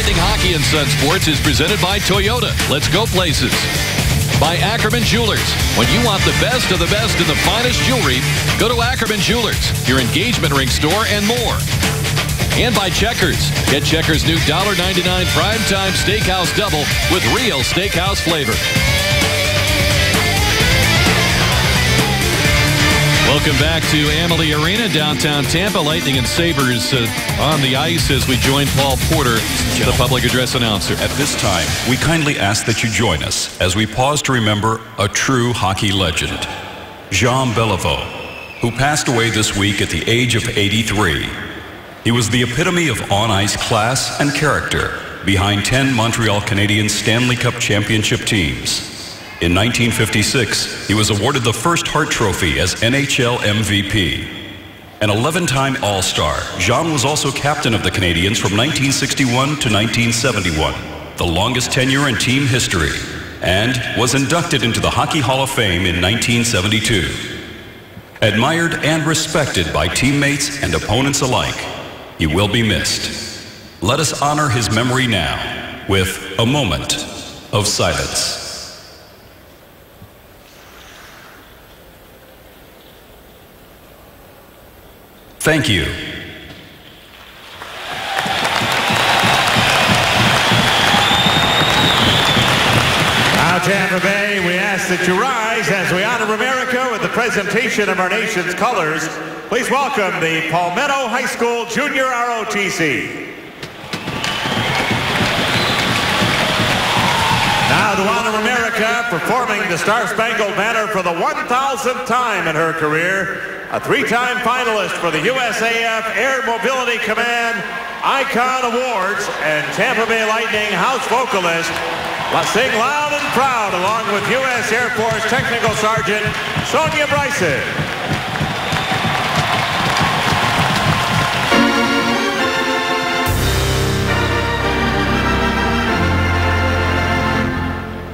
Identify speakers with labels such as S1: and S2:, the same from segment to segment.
S1: Lightning Hockey and Sun Sports is presented by Toyota. Let's go places. By Ackerman Jewelers. When you want the best of the best in the finest jewelry, go to Ackerman Jewelers, your engagement ring store, and more. And by Checkers. Get Checkers' new $1.99 Primetime Steakhouse Double with real steakhouse flavor. Welcome back to Amalie Arena, downtown Tampa. Lightning and Sabres on the ice as we join Paul Porter, the public address announcer.
S2: At this time, we kindly ask that you join us as we pause to remember a true hockey legend, Jean Beliveau, who passed away this week at the age of 83. He was the epitome of on-ice class and character behind 10 Montreal Canadiens Stanley Cup championship teams. In 1956, he was awarded the first Hart Trophy as NHL MVP. An 11-time All-Star, Jean was also captain of the Canadiens from 1961 to 1971, the longest tenure in team history, and was inducted into the Hockey Hall of Fame in 1972. Admired and respected by teammates and opponents alike, he will be missed. Let us honor his memory now with a moment of silence. Thank you.
S3: Now, Tampa Bay, we ask that you rise as we honor America with the presentation of our nation's colors. Please welcome the Palmetto High School Junior ROTC. Now to honor America, performing the Star-Spangled Banner for the 1,000th time in her career, a three-time finalist for the USAF Air Mobility Command Icon Awards and Tampa Bay Lightning house vocalist, let's sing loud and proud along with U.S. Air Force Technical Sergeant Sonia Bryson.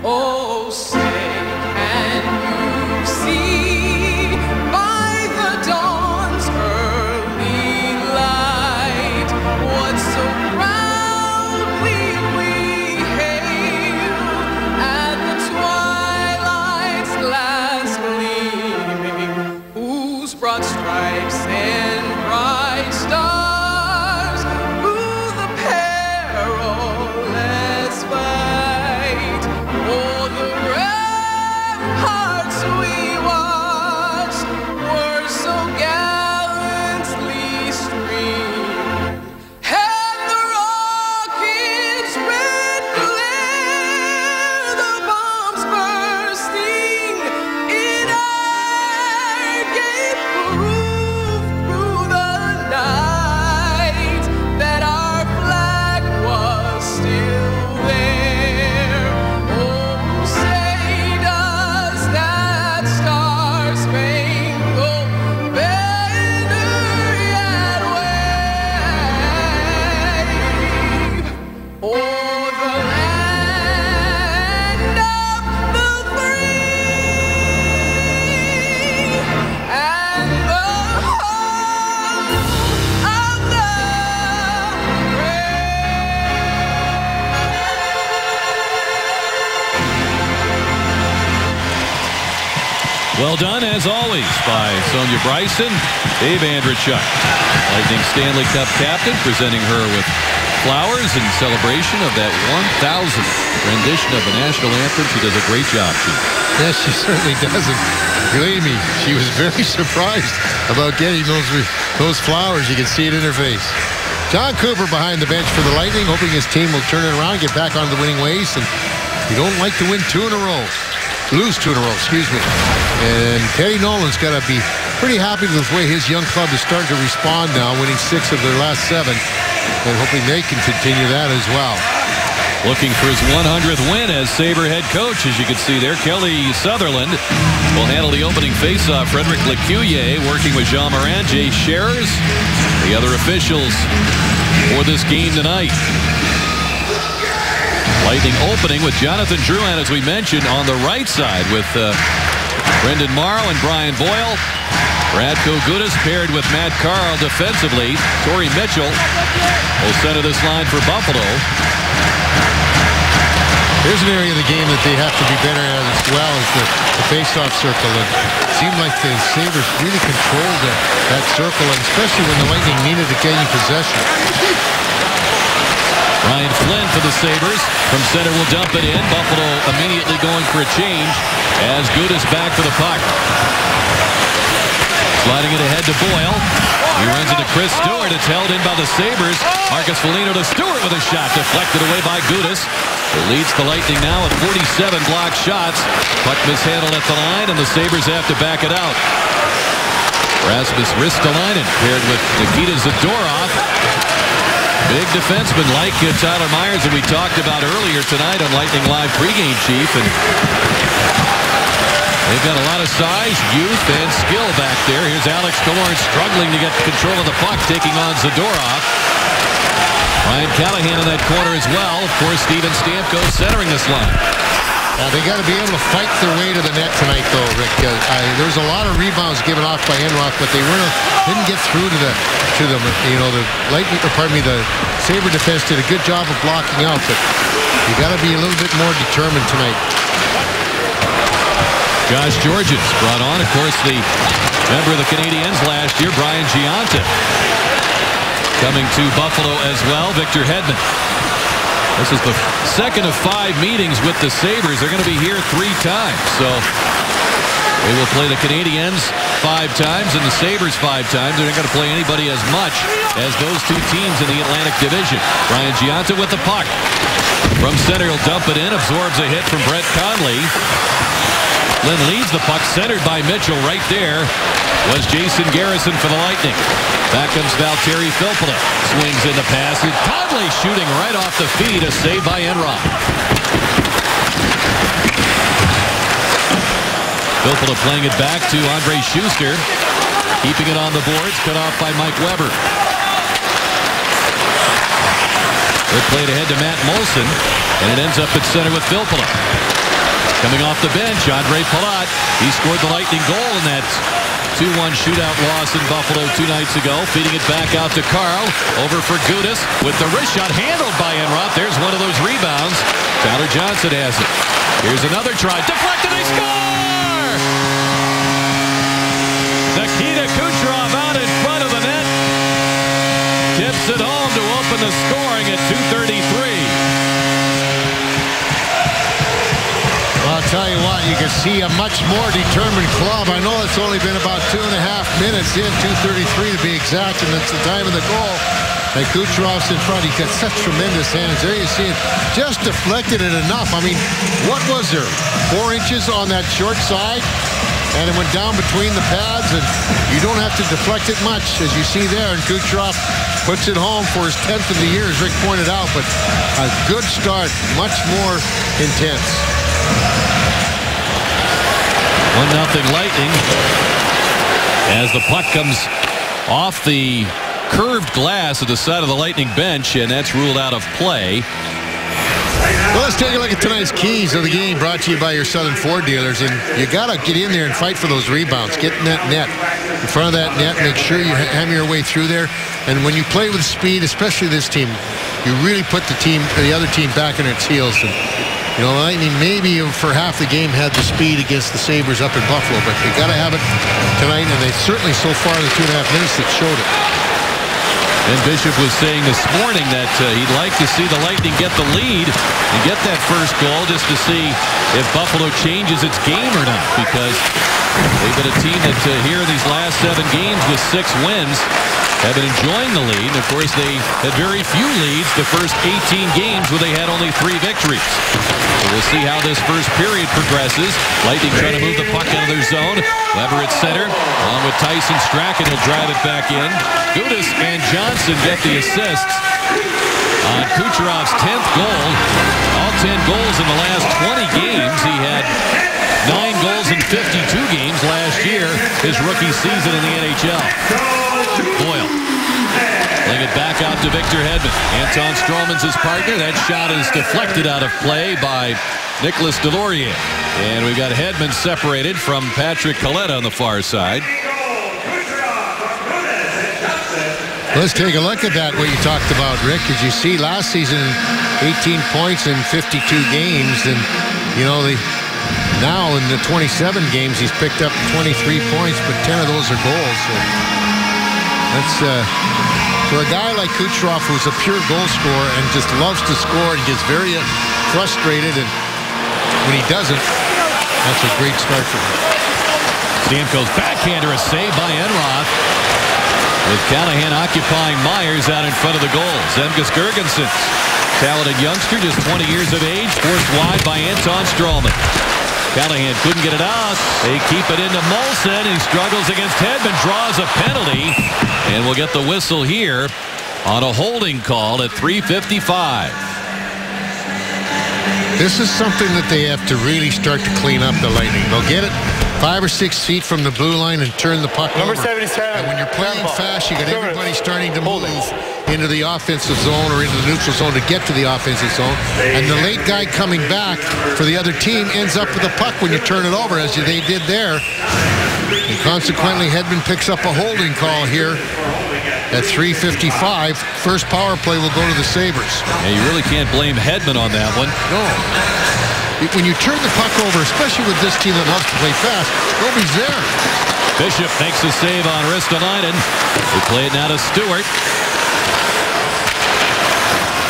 S4: Oh, say, can you see by the dawn's early light what so proudly we hail at the twilight's last gleaming, whose broad stripes and bright stars through the perilous fight. Oh, the ramparts we watched were so gallantly streamed, and the rockets' red glare, the bombs bursting in air, gave proof through the night that our flag was still there. Oh, say does that star-spangled banner yet wave o'er the land of the free and the home of the brave?
S1: Well done, as always, by Sonia Bryson. Dave Andreychuk, Lightning Stanley Cup captain, presenting her with flowers in celebration of that 1,000th rendition of the national anthem. She does a great job, Chief.
S5: Yes, she certainly doesn't. Believe me, she was very surprised about getting those flowers. You can see it in her face. John Cooper behind the bench for the Lightning, hoping his team will turn it around, get back on the winning ways. And you don't like to win two in a row. Lose two in a row, excuse me. And Teddy Nolan's got to be pretty happy with the way his young club is starting to respond now, winning 6 of their last 7, and hoping they can continue that as well.
S1: Looking for his 100th win as Sabre head coach, as you can see there. Kelly Sutherland will handle the opening faceoff. Frederic Lecuyer working with Jean Morin, Jay Scherers, the other officials for this game tonight. Lightning opening with Jonathan Drouin, as we mentioned, on the right side with Brendan Morrow and Brian Boyle. Radko Gudas paired with Matt Carl defensively. Torrey Mitchell will center this line for Buffalo.
S5: Here's an area of the game that they have to be better at as well as the face-off circle. And it seemed like the Sabres really controlled that circle, and especially when the Lightning needed to gain possession.
S1: Ryan Flynn for the Sabres. From center will dump it in. Buffalo immediately going for a change as Gudas back for the puck. Sliding it ahead to Boyle. He runs into Chris Stewart. It's held in by the Sabres. Marcus Foligno to Stewart with a shot. Deflected away by Gudas. It leads the Lightning now with 47 blocked shots. Puck mishandled at the line, and the Sabres have to back it out. Rasmus Ristolainen paired with Nikita Zadorov. Big defenseman like Tyler Myers that we talked about earlier tonight on Lightning Live pregame, Chief. And they've got a lot of size, youth, and skill back there. Here's Alex Killorn struggling to get control of the puck, taking on Zadorov. Ryan Callahan in that corner as well. Of course, Steven Stamkos centering this line.
S5: They got to be able to fight their way to the net tonight, though, Rick. There was a lot of rebounds given off by Enroth, but they didn't get through to them. The Lightning, the Sabre defense did a good job of blocking out, but you got to be a little bit more determined tonight.
S1: Josh Georges brought on, of course, the member of the Canadiens last year, Brian Giunta. Coming to Buffalo as well, Victor Hedman. This is the second of 5 meetings with the Sabres. They're going to be here 3 times. So they will play the Canadiens 5 times and the Sabres 5 times. They're not going to play anybody as much as those 2 teams in the Atlantic Division. Brian Giunta with the puck. From center, he'll dump it in. Absorbs a hit from Brett Conley. Lynn leads the puck, centered by Mitchell. Right there was Jason Garrison for the Lightning. Back comes Valtteri Filppula. Swings in the pass. And Conley shooting right off the feed. A save by Enroth. Filppula playing it back to Andre Schuster. Keeping it on the boards. Cut off by Mike Weber. They're played ahead to Matt Molson. And it ends up at center with Filppula. Coming off the bench, Andre Palat. He scored the Lightning goal in that 2-1 shootout loss in Buffalo 2 nights ago. Feeding it back out to Carl. Over for Gudas with the wrist shot handled by Enroth. There's one of those rebounds. Tyler Johnson has it. Here's another try. Deflected, they score! Nikita Kucherov out in front of the net. Tips it home to open the scoring at 2:33.
S5: I'll tell you what, you can see a much more determined club. I know it's only been about 2.5 minutes in, 2:33 to be exact, and that's the time of the goal. And Kucherov's in front. He's got such tremendous hands. There you see it. Just deflected it enough. I mean, what was there? 4 inches on that short side, and it went down between the pads, and you don't have to deflect it much, as you see there. And Kucherov puts it home for his 10th of the year, as Rick pointed out, but a good start, much more intense.
S1: 1-0 Lightning as the puck comes off the curved glass at the side of the Lightning bench, and that's ruled out of play.
S5: Well, let's take a look at tonight's keys of the game, brought to you by your Southern Ford dealers. And you got to get in there and fight for those rebounds. Get in that net, in front of that net. Make sure you hammer your way through there. And when you play with speed, especially this team, you really put the other team back on its heels. And you know, Lightning maybe for half the game had the speed against the Sabres up in Buffalo, but they got to have it tonight, and they certainly so far in the 2.5 minutes that showed it.
S1: And Bishop was saying this morning that he'd like to see the Lightning get the lead and get that first goal just to see if Buffalo changes its game or not, because they've been a team that here in these last 7 games with 6 wins have been enjoying the lead. And of course, they had very few leads the first 18 games where they had only 3 victories. So we'll see how this first period progresses. Lightning trying to move the puck out of their zone. Weber at center, along with Tyson Strachan. He'll drive it back in. Gudas and Johnson get the assists on Kucherov's 10th goal. All 10 goals in the last 20 games. He had 9 goals in 52 games last year, his rookie season in the NHL. Boyle laying it back out to Victor Hedman. Anton Stroman's his partner. That shot is deflected out of play by Nicolas Deslauriers. And we've got Hedman separated from Patrick Coletta on the far side.
S5: Let's take a look at that, what you talked about, Rick. As you see, last season, 18 points in 52 games. And, you know, now in the 27 games, he's picked up 23 points, but 10 of those are goals. So that's, for a guy like Kucherov, who's a pure goal scorer and just loves to score and gets very frustrated, and when he doesn't, that's a great start for him.
S1: Stamkos backhander, a save by Enroth. With Callahan occupying Myers out in front of the goal. Zemgus Girgensons, talented youngster, just 20 years of age, forced wide by Anton Stralman. Callahan couldn't get it out. They keep it into Molson. He struggles against Hedman, draws a penalty, and we'll get the whistle here on a holding call at 3:55.
S5: This is something that they have to really start to clean up, the Lightning. They'll get it 5 or 6 feet from the blue line and turn the puck over. And when you're playing fast, you got everybody starting to move into the offensive zone or into the neutral zone to get to the offensive zone. And the late guy coming back for the other team ends up with the puck when you turn it over, as they did there. And consequently, Hedman picks up a holding call here at 3:55. First power play will go to the Sabres.
S1: Yeah, you really can't blame Hedman on that one.
S5: No. When you turn the puck over, especially with this team that loves to play fast, nobody's there.
S1: Bishop makes a save on Ristolainen. They play it now to Stewart.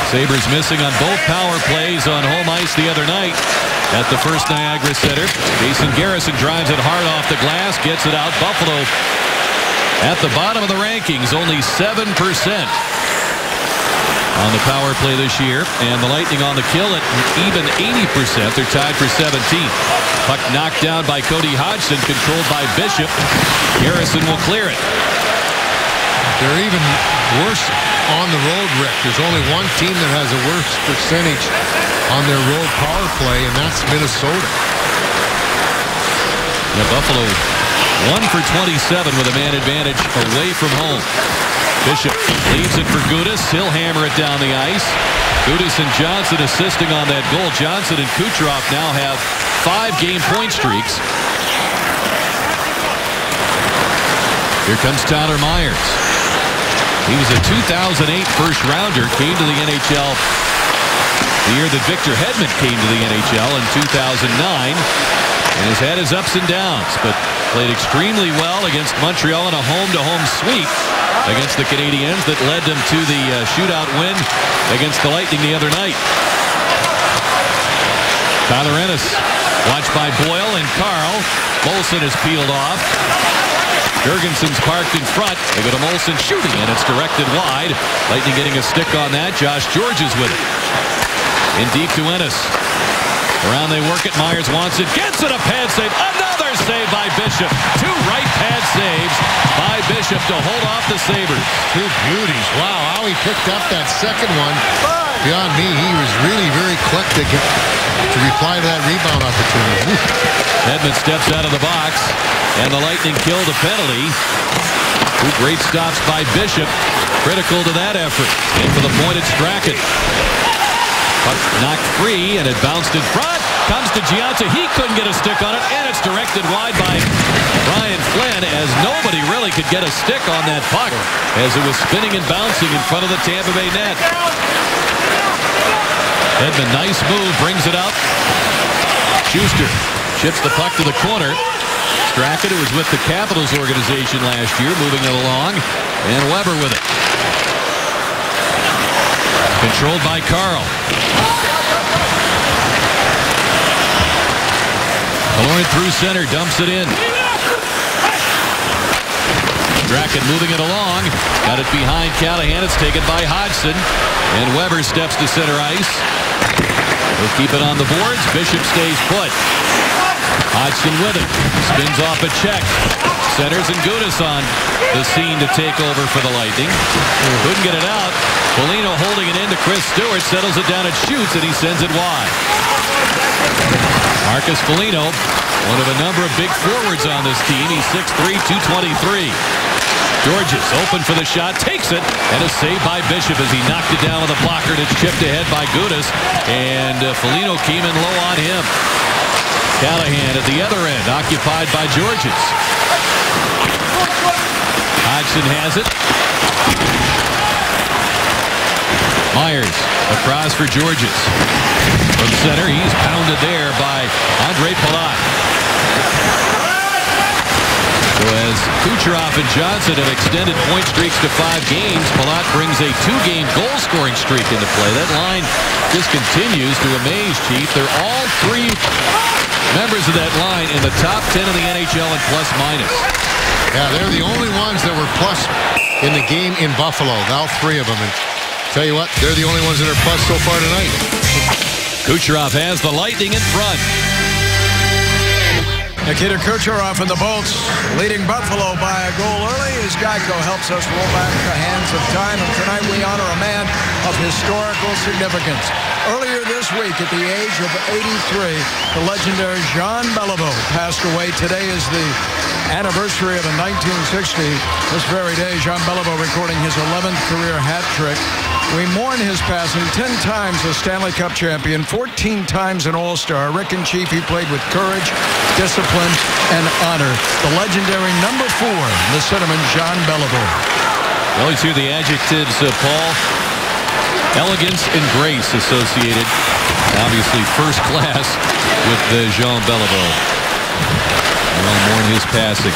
S1: Sabres missing on both power plays on home ice the other night at the First Niagara Center. Jason Garrison drives it hard off the glass, gets it out. Buffalo at the bottom of the rankings, only 7% on the power play this year, and the Lightning on the kill at even 80%. They're tied for 17th. Puck knocked down by Cody Hodgson, controlled by Bishop. Garrison will clear it.
S5: They're even worse on the road, Rick. There's only one team that has a worse percentage on their road power play, and that's Minnesota.
S1: Yeah, Buffalo 1 for 27 with a man advantage away from home. Bishop leaves it for Gudas. He'll hammer it down the ice. Gudas and Johnson assisting on that goal. Johnson and Kucherov now have 5-game point streaks. Here comes Tyler Myers. He was a 2008 first-rounder, came to the NHL the year that Victor Hedman came to the NHL in 2009. And has had his ups and downs, but played extremely well against Montreal in a home-to-home sweep against the Canadiens that led them to the shootout win against the Lightning the other night. Tyler Ennis, watched by Boyle and Carl. Molson is peeled off. Jurgensen's parked in front. They go to Molson shooting, and it's directed wide. Lightning getting a stick on that. Josh George is with it. In deep to Ennis. Around they work it. Myers wants it. Gets it. A pad save. Another save by Bishop. 2 right pad saves by Bishop to hold off the Sabres.
S5: 2 beauties. Wow, how he picked up that second one. Beyond me, he was really very quick to reply to that rebound opportunity.
S1: Hedman steps out of the box, and the Lightning killed a penalty. 2 great stops by Bishop. Critical to that effort. And for the point, it's Strachan. Puck knocked free, and it bounced in front. Comes to Gianta. He couldn't get a stick on it, and it's directed wide by Brian Flynn, as nobody really could get a stick on that puck as it was spinning and bouncing in front of the Tampa Bay net. Hedman, nice move, brings it up. Schuster chips the puck to the corner. Strachan, who was with the Capitals organization last year, moving it along, and Weber with it. Controlled by Carl. Killorn through center, dumps it in. Strachan moving it along. Got it behind Callahan. It's taken by Hodgson. And Weber steps to center ice. He'll keep it on the boards. Bishop stays put. Hodgson with it. Spins off a check. Centers and Gudas on the scene to take over for the Lightning. Couldn't get it out. Foligno holding it in to Chris Stewart. Settles it down and shoots, and he sends it wide. Marcus Foligno, one of a number of big forwards on this team. He's 6'3", 223. Georges open for the shot, takes it, and a save by Bishop as he knocked it down with a blocker, and it's chipped ahead by Gudas, and Foligno came in low on him. Callahan at the other end, occupied by Georges. Hodgson has it. Myers across for Georges. From center, he's pounded there by Andre Palat. So as Kucherov and Johnson have extended point streaks to 5 games, Palat brings a 2-game goal-scoring streak into play. That line just continues to amaze, Chief. They're all 3 members of that line in the top 10 of the NHL in plus-minus.
S5: Yeah, they're the only ones that were plus in the game in Buffalo. All 3 of them. And tell you what, they're the only ones that are plus so far tonight.
S1: Kucherov has the Lightning in front.
S6: Nikita Kucherov and the Bolts leading Buffalo by a goal early as Geico helps us roll back the hands of time. And tonight we honor a man of historical significance. Earlier this week, at the age of 83, the legendary Jean Beliveau passed away. Today is the anniversary of the 1960. This very day, Jean Beliveau recording his 11th career hat trick. We mourn his passing. 10 times a Stanley Cup champion, 14 times an All-Star. Rick and Chief, he played with courage, discipline, and honor. The legendary number 4, the cinnamon Jean Beliveau.
S1: You always hear the adjectives, Paul. Elegance and grace associated, obviously first class, with Jean Beliveau. We'll mourn his passing.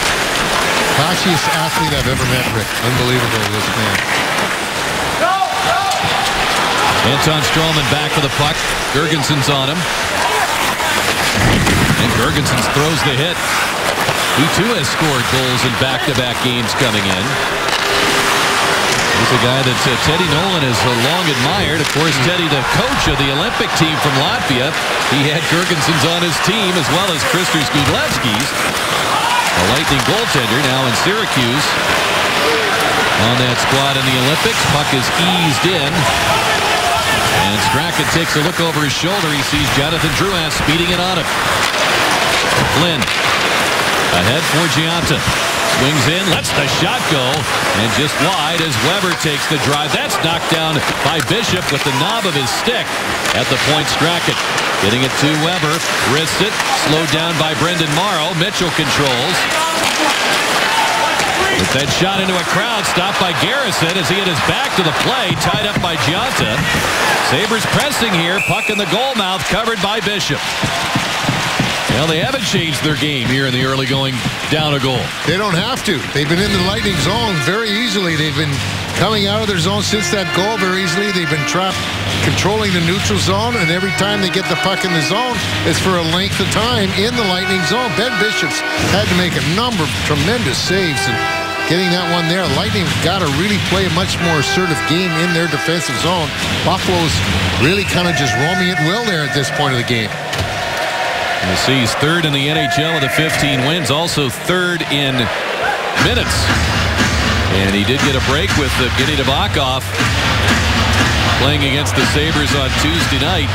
S5: Flashiest athlete I've ever met, Rick. Unbelievable, this man.
S1: Anton Stroman back for the puck. Girgensons on him. And Girgensons throws the hit. He too has scored goals in back-to-back games coming in. He's a guy that Teddy Nolan has long admired. Of course, Teddy, the coach of the Olympic team from Latvia. He had Girgensons on his team as well as Krister Skudlevskis. A Lightning goaltender now in Syracuse. On that squad in the Olympics. Puck is eased in. And Strachan takes a look over his shoulder. He sees Jonathan Drouin speeding it on him. Flynn ahead for Gianta. Swings in, lets the shot go, and just wide as Weber takes the drive. That's knocked down by Bishop with the knob of his stick at the point. Strachan getting it to Weber, wrists it, slowed down by Brendan Morrow. Mitchell controls. With that shot into a crowd, stopped by Garrison as he had his back to the play, tied up by Gianta. Sabres pressing here, puck in the goal mouth, covered by Bishop. Well, they haven't changed their game here in the early going down a goal.
S5: They don't have to. They've been in the Lightning zone very easily. They've been coming out of their zone since that goal very easily. They've been trapped controlling the neutral zone, and every time they get the puck in the zone, it's for a length of time in the Lightning zone. Ben Bishop's had to make a number of tremendous saves, and getting that one there, Lightning got to really play a much more assertive game in their defensive zone. Buffalo's really kind of just roaming at will there at this point of the game.
S1: You see he's 3rd in the NHL with the 15 wins, also 3rd in minutes. And he did get a break with Evgeny Nabokov playing against the Sabres on Tuesday night.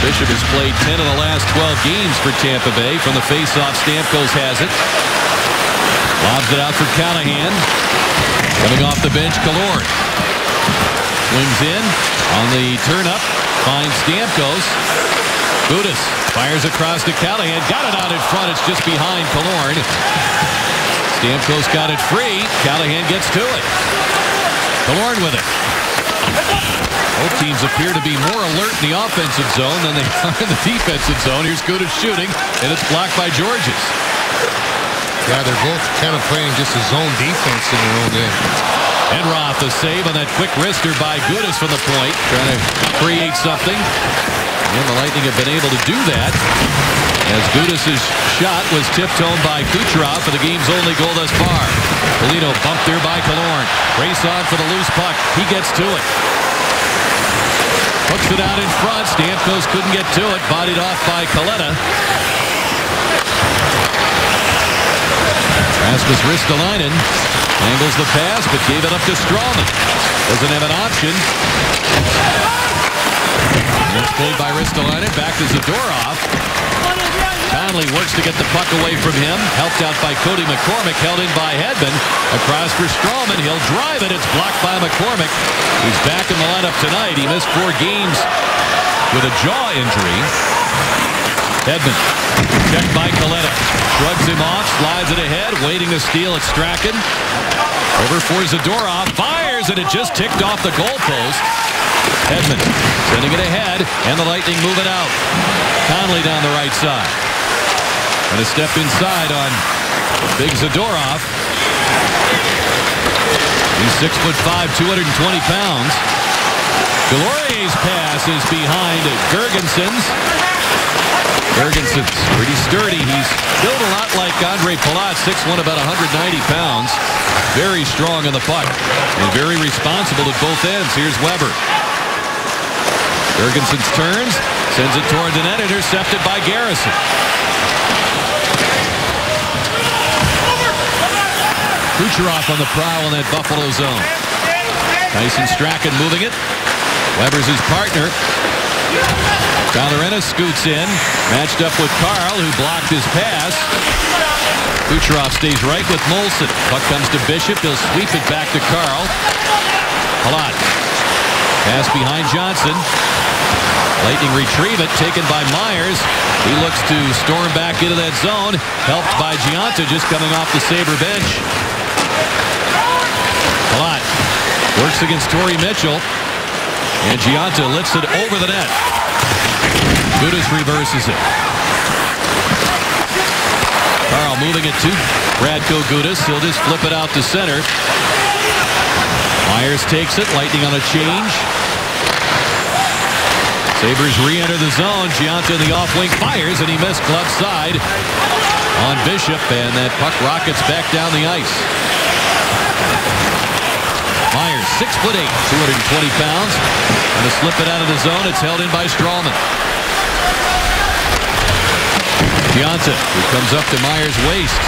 S1: Bishop has played 10 of the last 12 games for Tampa Bay. From the faceoff, Stamkos has it. Lobs it out for Callahan. Coming off the bench, Killorn. Swings in on the turn-up. Finds Stamkos. Gudas fires across to Callahan. Got it out in front. It's just behind Killorn. Stamkos got it free. Callahan gets to it. Killorn with it. Both teams appear to be more alert in the offensive zone than they are in the defensive zone. Here's Gudas shooting, and it's blocked by Georges.
S5: Yeah, they're both kind of playing just a zone defense in their own end.
S1: Enroth, a save on that quick wrister by Gudas from the point. Trying to create something. And the Lightning have been able to do that as Gudas' shot was tipped home by Kucherov for the game's only goal thus far. Polito bumped there by Killorn. Race on for the loose puck. He gets to it. Hooks it out in front. Stamkos couldn't get to it. Bodied off by Kaleta. Rasmus Ristolainen angles the pass, but gave it up to Strawman. Doesn't have an option. It's played by Ristolainen. Back to Zadorov. Conley works to get the puck away from him. Helped out by Cody McCormick. Held in by Hedman. Across for Strawman. He'll drive it. It's blocked by McCormick. He's back in the lineup tonight. He missed 4 games with a jaw injury. Hedman. Checked by Kaleta. Shrugs him off. Slides it ahead. Waiting to steal at Strachan. Over for Zadorov. Fires fires, and it just ticked off the goalpost. Hedman sending it ahead, and the Lightning move it out. Conley down the right side. And a step inside on Big Zadorov. He's 6'5", 220 pounds. Delorier's pass is behind Girgensons. Girgensons pretty sturdy. He's built a lot like Andre Palat, 6'1", about 190 pounds. Very strong on the puck and very responsible at both ends. Here's Weber. Girgensons turns, sends it toward the net, intercepted by Garrison. Kucherov on the prowl in that Buffalo zone. Tyson Strachan moving it. Weber's his partner. Tyler Ennis scoots in, matched up with Carl, who blocked his pass. Kucherov stays right with Molson. Puck comes to Bishop. He'll sweep it back to Carl. Palat. Pass behind Johnson. Lightning retrieve it, taken by Myers. He looks to storm back into that zone, helped by Giunta just coming off the Sabre bench. Palat works against Torrey Mitchell, and Giunta lifts it over the net. Gudas reverses it. Carl moving it to Radko Gudas. He'll just flip it out to center. Myers takes it. Lightning on a change. Sabres re-enter the zone. Giunta in the off-wing fires, and he missed glove side on Bishop, and that puck rockets back down the ice. Myers, 6'8", 220 pounds. Going to slip it out of the zone. It's held in by Strawman. Giunta, who comes up to Myers' waist.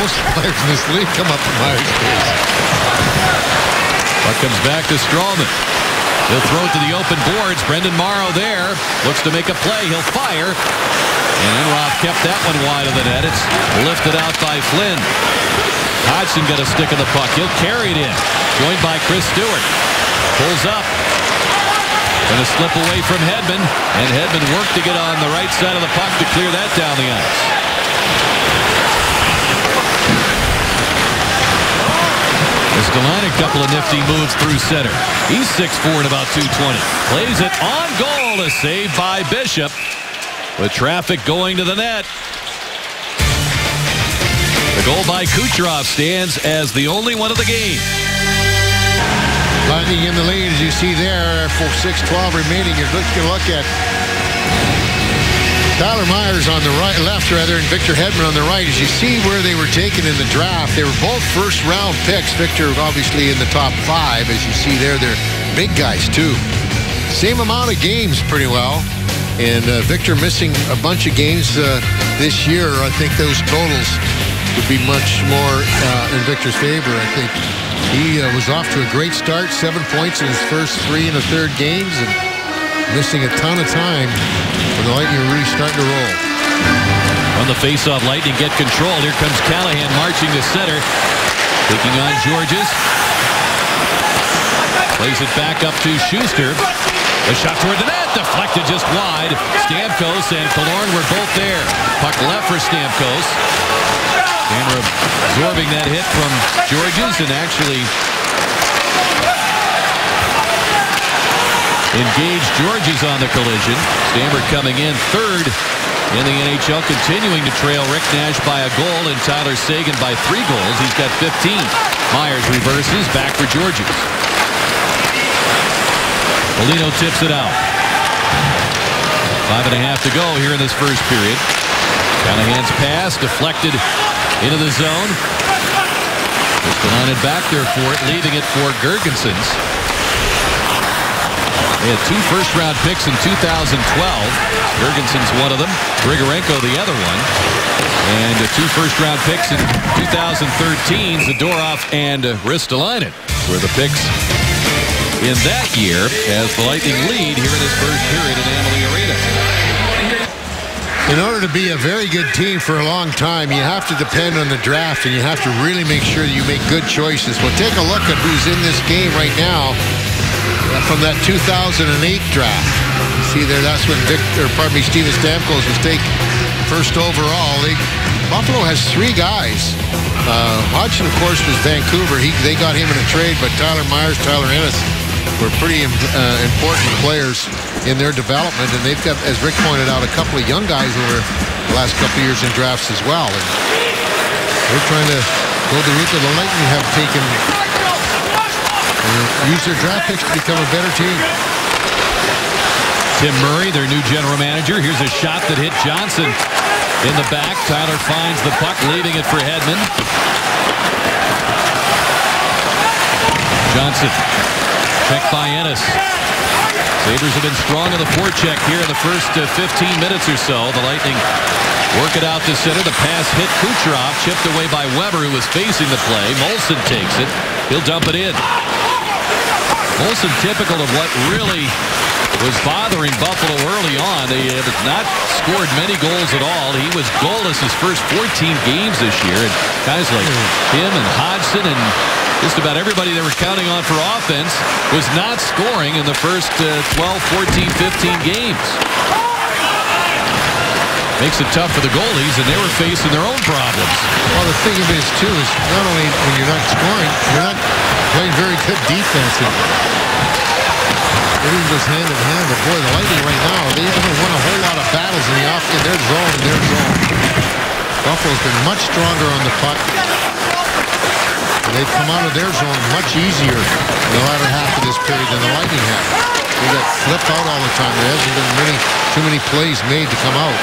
S5: Most players in this league come up to Myers' waist.
S1: Puck comes back to Strawman. He'll throw it to the open boards. Brendan Morrow there. Looks to make a play. He'll fire. And Enroth kept that one wide of the net. It's lifted out by Flynn. Hodgson got a stick of the puck. He'll carry it in. Joined by Chris Stewart. Pulls up. Going to slip away from Hedman. And Hedman worked to get on the right side of the puck to clear that down the ice. Ristolainen, a couple of nifty moves through center. He's 6'4" and about 220. Plays it on goal. A save by Bishop. With traffic going to the net. The goal by Kucherov stands as the only one of the game.
S5: Lightning in the lead, as you see there, for 6:12 remaining. You're looking to look at Tyler Myers on the right, left rather, and Victor Hedman on the right. As you see where they were taken in the draft, they were both first-round picks. Victor obviously in the top 5. As you see there, they're big guys too. Same amount of games pretty well. And Victor missing a bunch of games this year. I think those totals would be much more in Victor's favor. I think he was off to a great start. 7 points in his first 3 1/3 games, and missing a ton of time when the Lightning are really starting to roll.
S1: On the faceoff, Lightning get control. Here comes Callahan marching to center. Taking on Georges. Plays it back up to Schuster. A shot toward the net. Deflected just wide. Stamkos and Killorn were both there. Puck left for Stamkos. Stammer absorbing that hit from Georges and actually engaged Georges on the collision. Stammer coming in third in the NHL, continuing to trail Rick Nash by a goal and Tyler Seguin by 3 goals. He's got 15. Myers reverses back for Georges. Polino tips it out. 5.5 to go here in this first period. Callahan's pass deflected into the zone. Ristolainen back there for it, leaving it for Girgensons. They had 2 first-round picks in 2012. Girgensons one of them, Grigorenko the other one. And 2 first-round picks in 2013, Zadorov and Ristolainen were the picks in that year as the Lightning lead here in this first period in Amalie Arena.
S5: In order to be a very good team for a long time, you have to depend on the draft, and you have to really make sure that you make good choices. Well, take a look at who's in this game right now from that 2008 draft. You see there, that's when Steven Stamkos was taken first overall. They Buffalo has 3 guys. Hodgson, of course, was Vancouver. They got him in a trade, but Tyler Myers, Tyler Ennis were pretty important players in their development. And they've got, as Rick pointed out, a couple of young guys over the last couple of years in drafts as well. And they're trying to go the route that the Lightning have taken. Use their draft picks to become a better team.
S1: Tim Murray, their new general manager. Here's a shot that hit Johnson in the back. Tyler finds the puck, leaving it for Hedman. Johnson, checked by Ennis. Sabres have been strong in the forecheck here in the first 15 minutes or so. The Lightning work it out to center. The pass hit Kucherov, chipped away by Weber, who was facing the play. Molson takes it. He'll dump it in. Molson, typical of what really was bothering Buffalo early on. They have not scored many goals at all. He was goalless his first 14 games this year. And guys like him and Hodgson and just about everybody they were counting on for offense was not scoring in the first 12, 14, 15 games. Makes it tough for the goalies, and they were facing their own problems.
S5: Well, the thing of it is, too, is not only when you're not scoring, you're not playing very good defense. Everything goes hand in hand, but boy, the Lightning right now, they haven't won a whole lot of battles in their zone. Buffalo's been much stronger on the puck. And they've come out of their zone much easier in the latter half of this period than the Lightning have. They got flipped out all the time. There hasn't been too many plays made to come out.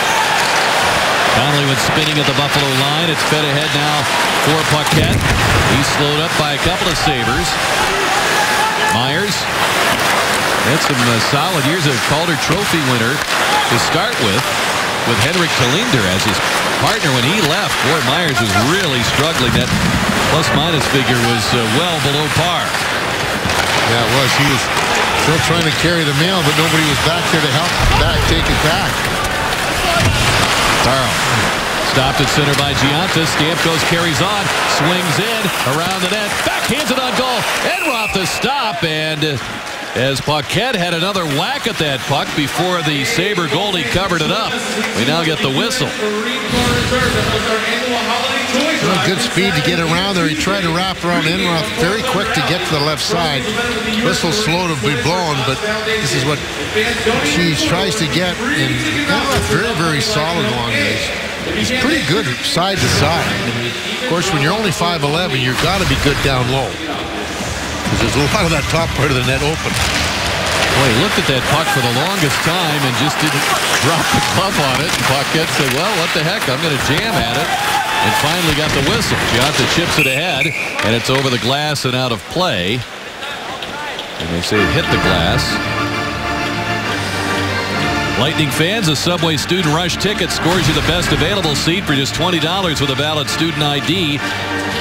S1: Connolly went spinning at the Buffalo line. It's fed ahead now for Paquette. He's slowed up by a couple of Sabres. Myers had some solid years of Calder Trophy winner to start with Henrik Talinder as his partner when he left. Boy, Myers was really struggling. That plus-minus figure was well below par.
S5: Yeah, it was. He was still trying to carry the mail, but nobody was back there to help take it back.
S1: Carl stopped at center by Giannis. Stamkos carries on, swings in, around the net, backhands it on goal. Enroth the stop, and as Paquette had another whack at that puck before the Sabre goalie covered it up. We now get the whistle.
S5: Good speed to get around there. He tried to wrap around Enroth very quick to get to the left side. Whistle slow to be blown, but this is what she tries to get. And Enroth very, very solid along this. He's pretty good side to side. Of course, when you're only 5'11", you've got to be good down low. There's a lot of that top part of the net open.
S1: Boy, he looked at that puck for the longest time and just didn't drop the glove on it. And Paquette said, well, what the heck, I'm going to jam at it. And finally got the whistle. Giannis chips it ahead, and it's over the glass and out of play. And they say it hit the glass. Lightning fans, a Subway Student Rush ticket scores you the best available seat for just $20 with a valid student ID.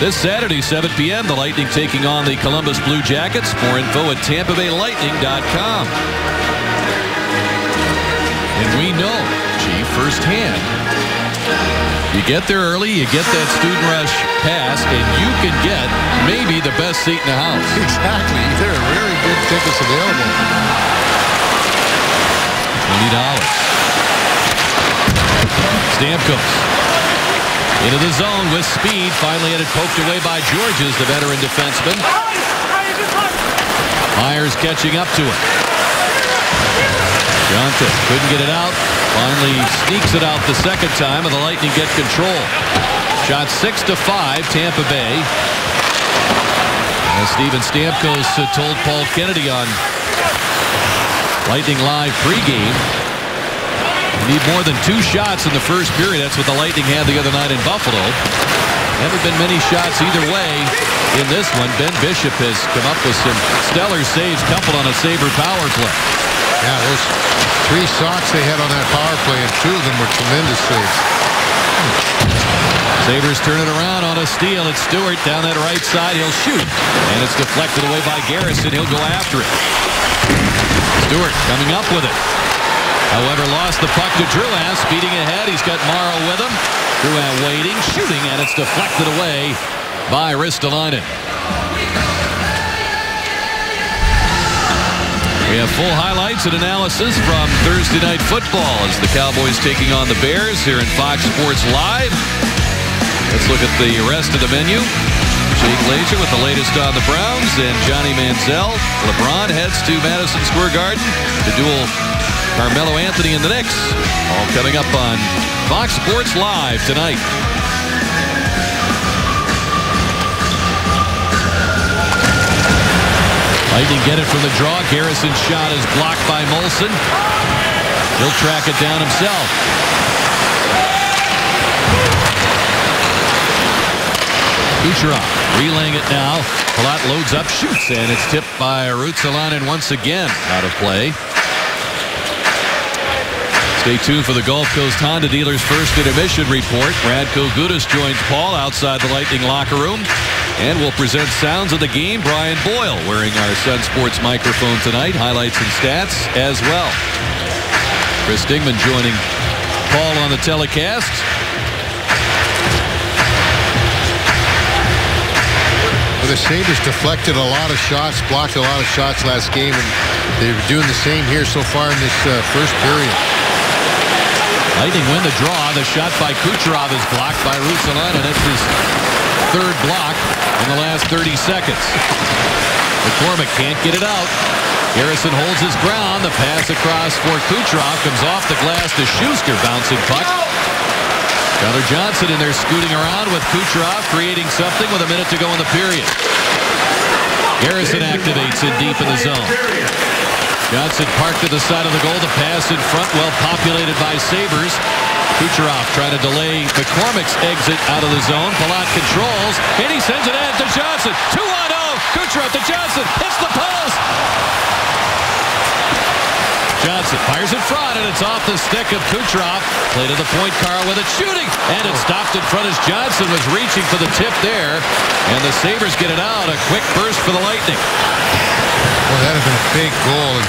S1: This Saturday, 7 p.m., the Lightning taking on the Columbus Blue Jackets. More info at TampaBayLightning.com. And we know, Chief, firsthand, you get there early, you get that student rush pass, and you can get maybe the best seat in the house.
S5: Exactly. There are very good tickets available.
S1: $20. Stamkos into the zone with speed. Finally had it poked away by Georges, the veteran defenseman. Myers catching up to it. Jonta couldn't get it out. Finally sneaks it out the second time, and the Lightning get control. Shot 6-5, Tampa Bay. As Steven Stamkos told Paul Kennedy on Lightning Live pregame, you need more than 2 shots in the first period. That's what the Lightning had the other night in Buffalo. Haven't been many shots either way in this one. Ben Bishop has come up with some stellar saves, coupled on a Sabre power play.
S5: Yeah, those 3 shots they had on that power play, and 2 of them were tremendous saves.
S1: Sabres turn it around on a steal. It's Stewart down that right side. He'll shoot, and it's deflected away by Garrison. He'll go after it. Stewart coming up with it. However, lost the puck to Drouin, speeding ahead. He's got Morrow with him. Drouin waiting, shooting, and it's deflected away by Ristolainen. We have full highlights and analysis from Thursday Night Football as the Cowboys taking on the Bears here in Fox Sports Live. Let's look at the rest of the menu. Jake Glazer with the latest on the Browns, and Johnny Manziel. LeBron heads to Madison Square Garden to duel Carmelo Anthony and the Knicks. All coming up on Fox Sports Live tonight. Lightning get it from the draw. Garrison's shot is blocked by Molson. He'll track it down himself. Kucherov relaying it now. Palat loads up, shoots, and it's tipped by Ruotsalainen once again out of play. Stay tuned for the Gulf Coast Honda dealer's first intermission report. Radko Gudas joins Paul outside the Lightning locker room. And we'll present sounds of the game. Brian Boyle wearing our Sun Sports microphone tonight. Highlights and stats as well. Chris Stigman joining Paul on the telecast.
S5: The Sabres deflected a lot of shots, blocked a lot of shots last game, and they're doing the same here so far in this first period.
S1: Lightning win the draw. The shot by Kucherov is blocked by Ruotsalainen. It's his third block in the last 30 seconds. McCormick can't get it out. Garrison holds his ground. The pass across for Kucherov comes off the glass to Schuster, bouncing puck. Tyler Johnson in there scooting around with Kucherov, creating something with a minute to go in the period. Garrison activates in deep in the zone. Johnson parked to the side of the goal. The pass in front, well populated by Sabres. Kucherov trying to delay McCormick's exit out of the zone. Palat controls, and he sends it in to Johnson. 2-on-0. Kucherov to Johnson. Hits the post. Johnson fires in front, and it's off the stick of Kucherov. Play to the point, Carl with it, shooting, and it stopped in front as Johnson was reaching for the tip there. And the Sabres get it out. A quick burst for the Lightning.
S5: Well, that has been a big goal. And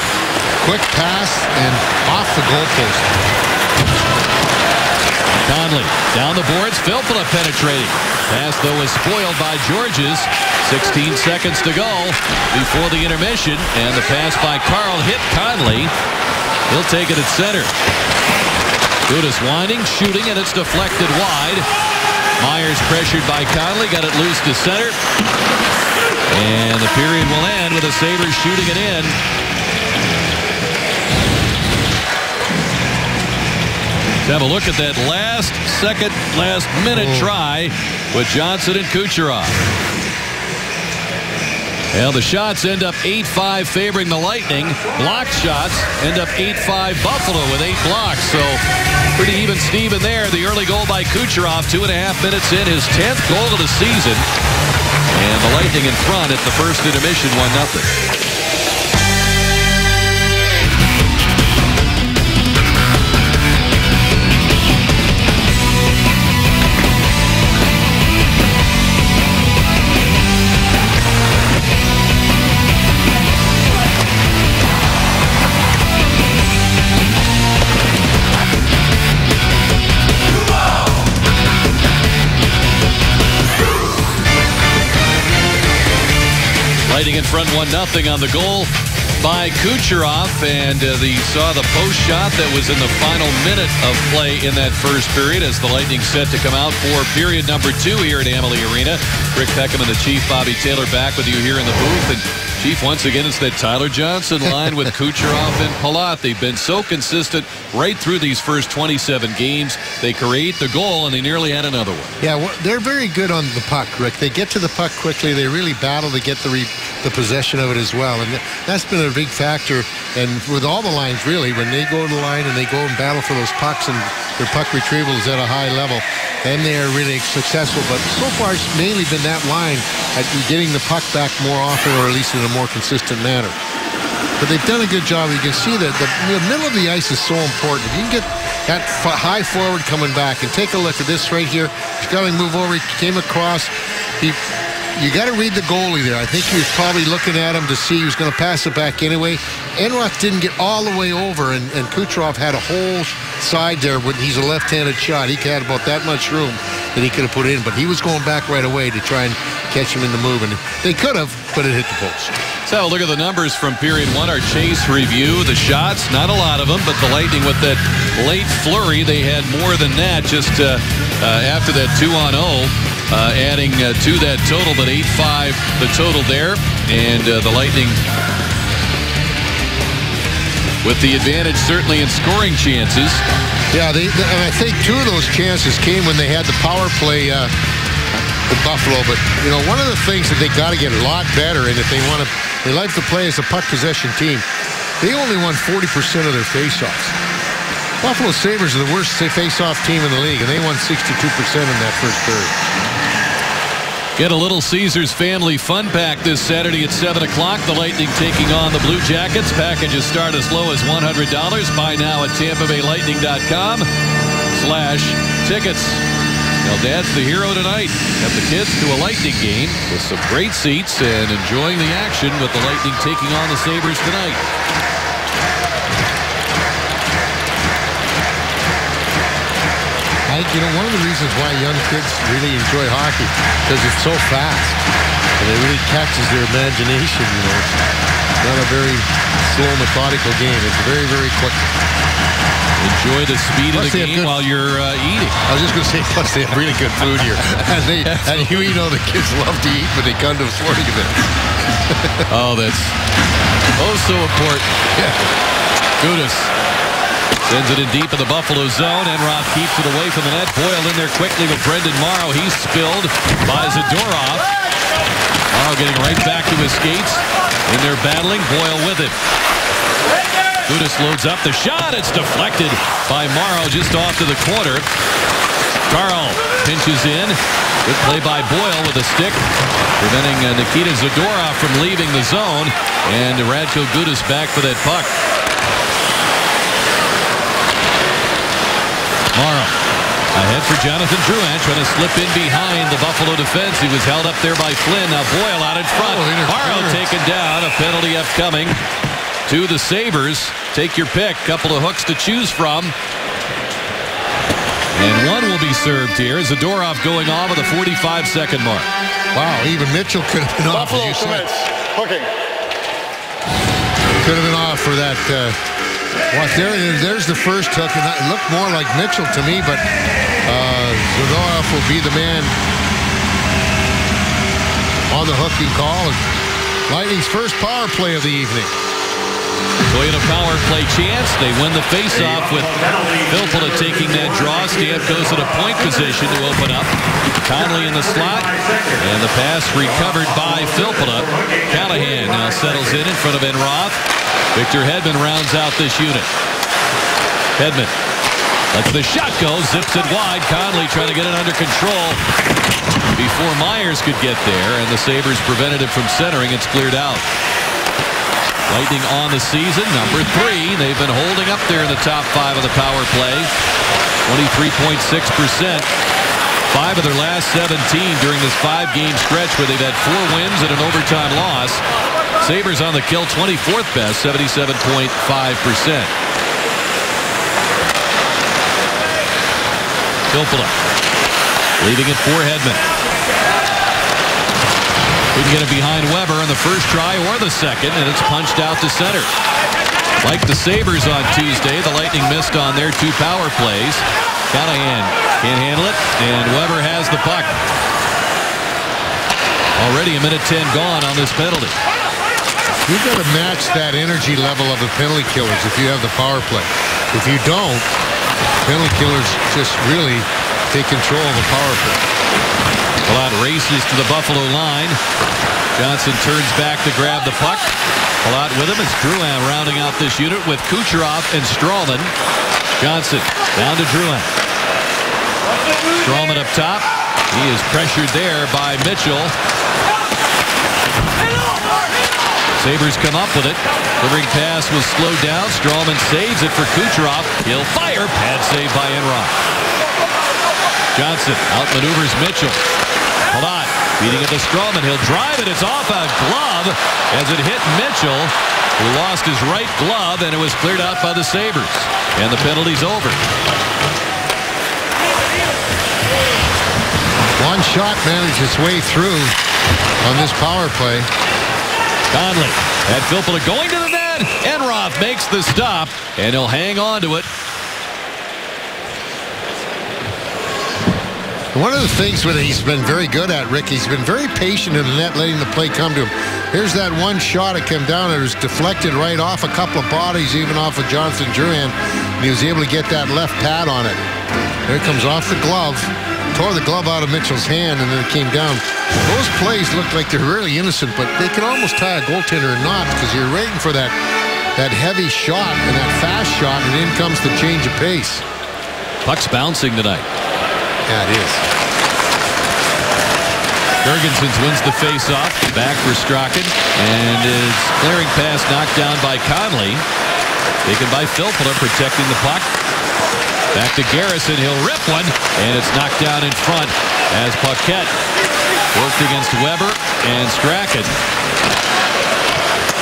S5: quick pass and off the goalpost.
S1: Conley down the boards. Filppula penetrating. Pass, though, is spoiled by Georges. 16 seconds to go before the intermission. And the pass by Carl hit Conley. He'll take it at center. Gudas winding, shooting, and it's deflected wide. Myers pressured by Conley. Got it loose to center. And the period will end with the Sabres shooting it in. Let's have a look at that last minute try with Johnson and Kucherov. Well, the shots end up 8-5 favoring the Lightning. Blocked shots end up 8-5 Buffalo with 8 blocks. So pretty even Steven there. The early goal by Kucherov, 2.5 minutes in, his 10th goal of the season. And the Lightning in front at the first intermission, 1-0. Lightning in front 1-0 on the goal by Kucherov, and saw the post shot that was in the final minute of play in that first period as the Lightning set to come out for period number 2 here at Amalie Arena. Rick Peckham and the Chief Bobby Taylor back with you here in the booth. And Chief, once again, it's that Tyler Johnson line with Kucherov and Palat. They've been so consistent right through these first 27 games. They create the goal, and they nearly had another one.
S5: Yeah, well, they're very good on the puck, Rick. They get to the puck quickly. They really battle to get the possession of it as well. And that's been a big factor. And with all the lines, really, when they go to the line and they go and battle for those pucks and their puck retrieval is at a high level, then they are really successful. But so far, it's mainly been that line at getting the puck back more often, or at least in a more consistent manner. But they've done a good job. You can see that the middle of the ice is so important. If you can get that high forward coming back, and take a look at this right here. He's got to move over. He came across. You got to read the goalie there. I think he was probably looking at him to see he was going to pass it back anyway. Enroth didn't get all the way over, and Kucherov had a whole side there. When he's a left-handed shot, he had about that much room that he could have put in, but he was going back right away to try and catch him in the move, and they could have, but it hit the post.
S1: So look at the numbers from period 1. Our chase review. The shots, not a lot of them, but the Lightning with that late flurry, they had more than that just after that 2-on-0, adding to that total, but 8-5 the total there. And the Lightning with the advantage certainly in scoring chances.
S5: Yeah, and I think 2 of those chances came when they had the power play in Buffalo. But, you know, one of the things that they got to get a lot better, and if they like to play as a puck possession team, they only won 40% of their faceoffs. Buffalo Sabres are the worst faceoff team in the league, and they won 62% in that first third.
S1: Get a Little Caesars Family Fun Pack this Saturday at 7 o'clock. The Lightning taking on the Blue Jackets. Packages start as low as $100. Buy now at TampaBayLightning.com/tickets. Well, Dad's the hero tonight. Got the kids to a Lightning game with some great seats and enjoying the action with the Lightning taking on the Sabres tonight.
S5: You know, one of the reasons why young kids really enjoy hockey, because it's so fast. And it really catches their imagination, you know. It's not a very slow, methodical game. It's very, very quick.
S1: Enjoy the speed of the game while you're eating.
S5: I was just going to say, plus they have really good food here. and you know the kids love to eat when they come to sporting events.
S1: Oh, that's so important.
S5: Yeah.
S1: Gudas sends it in deep in the Buffalo zone. Enroth keeps it away from the net. Boyle in there quickly with Brendan Morrow. He's spilled by Zadorov. Morrow getting right back to his skates. In there battling. Boyle with it. Gudas loads up the shot. It's deflected by Morrow just off to the corner. Carl pinches in. Good play by Boyle with a stick, preventing Nikita Zadorov from leaving the zone. And Radko Gudas back for that puck. Morrow ahead for Jonathan Drouin, trying to slip in behind the Buffalo defense. He was held up there by Flynn. Now Boyle out in front. Morrow taken down. A penalty upcoming to the Sabres. Take your pick. Couple of hooks to choose from. And one will be served here. Zadorov going off at the 45-second mark.
S5: Wow, even Mitchell could have been off.
S7: Buffalo commits. Hooking.
S5: Could have been off for that. There's the first hook, and it looked more like Mitchell to me, but Zadorov will be the man on the hooking call. Lightning's first power play of the evening.
S1: Toyota power play chance. They win the face-off with Filppula taking that draw. Stamkos in a point position to open up. Conley in the slot. And the pass recovered by Filppula. Callahan now settles in front of Enroth. Victor Hedman rounds out this unit. Hedman lets the shot go. Zips it wide. Conley trying to get it under control before Myers could get there. And the Sabres prevented it from centering. It's cleared out. Lightning on the season, number 3. They've been holding up there in the top 5 of the power play. 23.6%. 5 of their last 17 during this 5-game stretch where they've had 4 wins and an overtime loss. Sabres on the kill, 24th best, 77.5%. Filppula leaving it for Hedman. Couldn't get it behind Weber on the first try or the second, and it's punched out to center. Like the Sabres on Tuesday, the Lightning missed on their 2 power plays. Callahan can't handle it, and Weber has the puck. Already a minute 10 gone on this penalty.
S5: You've got to match that energy level of the penalty killers if you have the power play. If you don't, penalty killers just really take control of the power play. Palat
S1: races to the Buffalo line. Johnson turns back to grab the puck. Palat with him. It's Drouin rounding out this unit with Kucherov and Stralman. Johnson down to Drouin. Stralman up top. He is pressured there by Mitchell. Sabres come up with it. The ring pass was slowed down. Stralman saves it for Kucherov. He'll fire. Pad save by Enroth. Johnson outmaneuvers Mitchell. Palat beating it to Stralman. He'll drive it. It's off a glove as it hit Mitchell, who lost his right glove, and it was cleared out by the Sabres. And the penalty's over.
S5: One shot managed its way through on this power play.
S1: Conley at Filppula going to the net. Enroth makes the stop, and he'll hang on to it.
S5: One of the things that he's been very good at, Rick, he's been very patient in the net, letting the play come to him. Here's that one shot. It came down. It was deflected right off a couple of bodies, even off of Jonathan Drouin. And he was able to get that left pad on it. There it comes off the glove. Tore the glove out of Mitchell's hand, and then it came down. Those plays look like they're really innocent, but they can almost tie a goaltender in knots because you're waiting for that heavy shot and that fast shot, and in comes the change of pace.
S1: Puck's bouncing tonight.
S5: Yeah, it is.
S1: Girgensons wins the face-off. Back for Strachan. And is clearing pass knocked down by Conley. Taken by Filppula, protecting the puck. Back to Garrison. He'll rip one. And it's knocked down in front as Paquette worked against Weber and Strachan.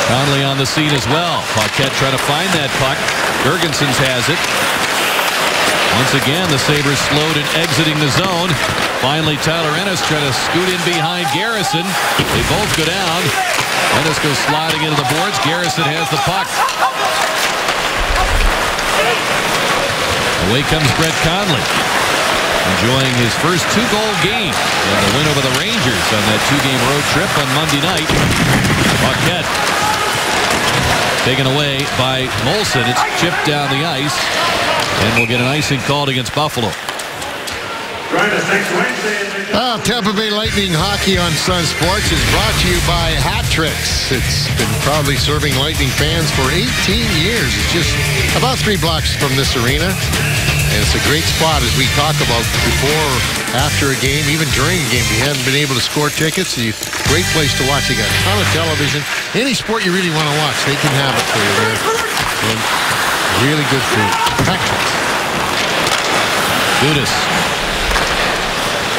S1: Conley on the scene as well. Paquette trying to find that puck. Girgensons has it. Once again, the Sabres slowed in exiting the zone. Finally, Tyler Ennis trying to scoot in behind Garrison. They both go down. Ennis goes sliding into the boards. Garrison has the puck. Away comes Brett Conley, enjoying his first 2-goal game in the win over the Rangers on that 2-game road trip on Monday night. Paquette taken away by Molson. It's chipped down the ice. And we'll get an icing called against Buffalo.
S5: Tampa Bay Lightning Hockey on Sun Sports is brought to you by Hat Tricks. It's been proudly serving Lightning fans for 18 years. It's just about 3 blocks from this arena. And it's a great spot, as we talk about, before, after a game, even during a game. If you haven't been able to score tickets, it's a great place to watch. They got a ton of television. Any sport you really want to watch, they can have it for you there. And really good food. Hat Tricks.
S1: Gudas.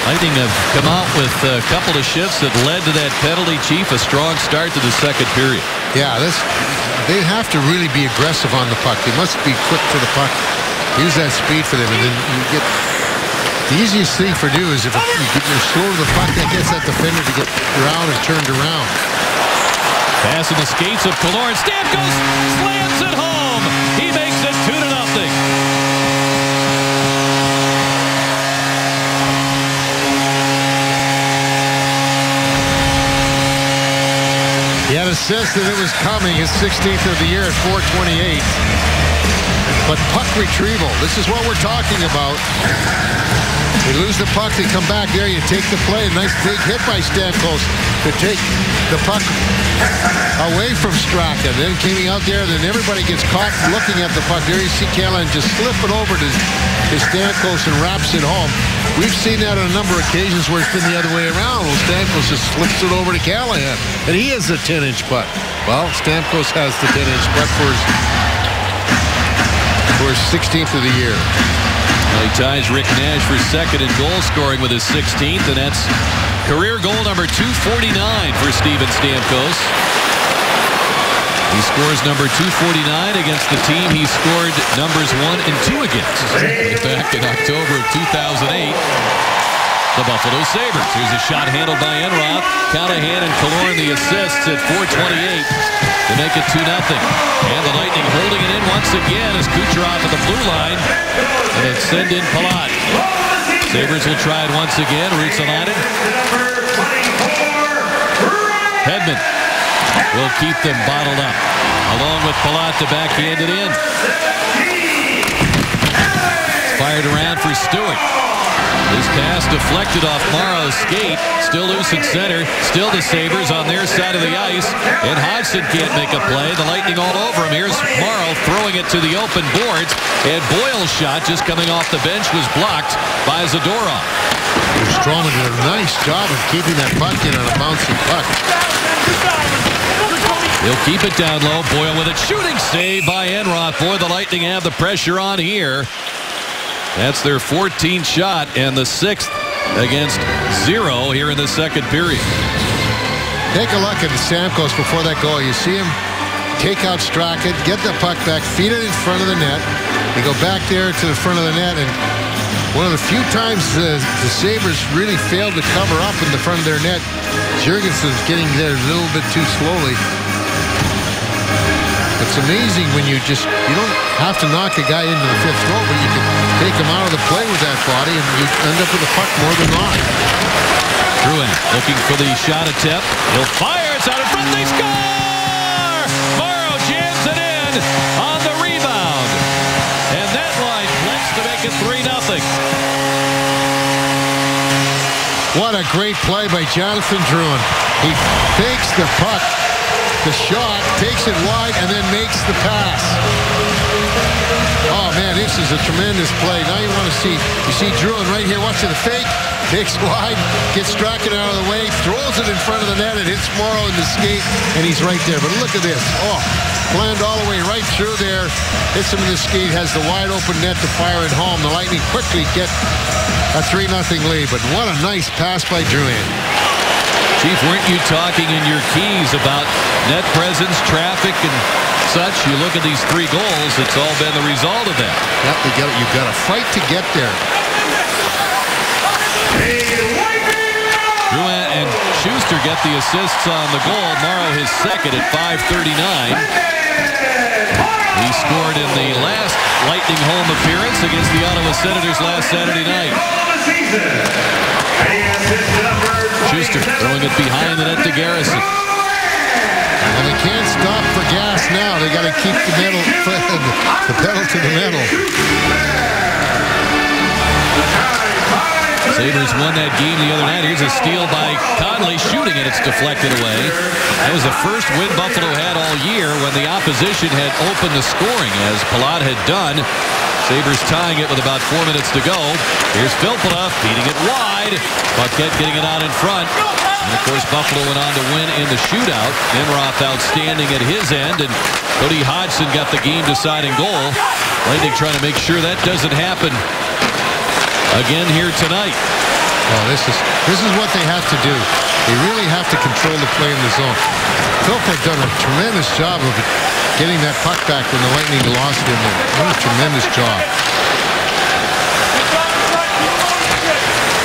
S1: Lightning have come out with a couple of shifts that led to that penalty, Chief. A strong start to the second period.
S5: Yeah, they have to really be aggressive on the puck. They must be quick to the puck. Use that speed for them, and then you get the easiest thing for do is if you're slow to the puck, that gets that defender to get around and turned around.
S1: Pass in the skates of Killorn. Stamkos slams it home. He makes it 2-0.
S5: He had a sense that it was coming. His 16th of the year at .428. But puck retrieval, this is what we're talking about. They lose the puck, they come back there, you take the play. A nice big hit by Stamkos to take the puck away from Strachan. Then coming out there, then everybody gets caught looking at the puck. There you see Callahan just slip it over to Stamkos and wraps it home. We've seen that on a number of occasions where it's been the other way around. Well, Stamkos just slips it over to Callahan. And he has a 10-inch puck. Well, Stamkos has the 10-inch puck for his 16th of the year.
S1: Well, he ties Rick Nash for second in goal scoring with his 16th, and that's career goal number 249 for Steven Stamkos. He scores number 249 against the team he scored numbers 1 and 2 against. Back in October of 2008, the Buffalo Sabres. Here's a shot handled by Enroth. Callahan and Killorn the assists at 4:28 to make it 2-0. And the Lightning holding it in once again as Kucherov at the blue line. And then send in Palat. Sabres will try it once again. Ruotsalainen. Hedman will keep them bottled up, along with Palat to backhand it in. Fired around for Stewart. His pass deflected off Morrow's skate. Still loose at center. Still the Sabres on their side of the ice. And Hodgson can't make a play. The Lightning all over him. Here's Morrow throwing it to the open boards. And Boyle's shot just coming off the bench was blocked by Zadorov.
S5: Stroman did a nice job of keeping that puck in on a bouncing puck.
S1: He'll keep it down low. Boyle with it. Shooting save by Enroth. Boy, the Lightning have the pressure on here. That's their 14th shot and the 6th against 0 here in the second period.
S5: Take a look at Stamkos before that goal. You see him take out Strachan, get the puck back, feed it in front of the net. They go back there to the front of the net, and one of the few times the Sabres really failed to cover up in the front of their net. Jurgensen's getting there a little bit too slowly. It's amazing when you don't have to knock a guy into the fifth row, but you can take him out of the play with that body, and you end up with a puck more than not.
S1: Drouin looking for the shot attempt. He'll fire. It's out in front. They score! Morrow jams it in on the rebound. And that line flips to make it 3-0.
S5: What a great play by Jonathan Drouin. He fakes the puck, the shot, takes it wide, and then makes the pass. Oh, man, this is a tremendous play. Now you want to see Drouin right here. Watch the fake. Takes wide, gets Strachan out of the way, throws it in front of the net, and hits Morrow in the skate, and he's right there. But look at this. Oh, planned all the way right through there. Hits him in the skate, has the wide open net to fire it home. The Lightning quickly get a 3-0 lead. But what a nice pass by Drouin.
S1: Chief, weren't you talking in your keys about net presence, traffic, and such? You look at these 3 goals, it's all been the result of that.
S5: Yep, you've got to fight to get there.
S1: Drouin and Schuster get the assists on the goal. Morrow his second at 5:39. He scored in the last Lightning home appearance against the Ottawa Senators last Saturday night. Schuster throwing it behind the net to Garrison.
S5: And they can't stop for gas now. They got to keep the pedal to the metal.
S1: Sabres won that game the other night. Here's a steal by Conley, shooting it. It's deflected away. That was the first win Buffalo had all year when the opposition had opened the scoring, as Palat had done. Sabres tying it with about 4 minutes to go. Here's Filppula feeding it wide. Paquette getting it out in front. And, of course, Buffalo went on to win in the shootout. Enroth outstanding at his end, and Cody Hodgson got the game-deciding goal. Lightning trying to make sure that doesn't happen again here tonight.
S5: Well, this is what they have to do. They really have to control the play in the zone. Filppula done a tremendous job of getting that puck back when the Lightning lost him. What a tremendous job.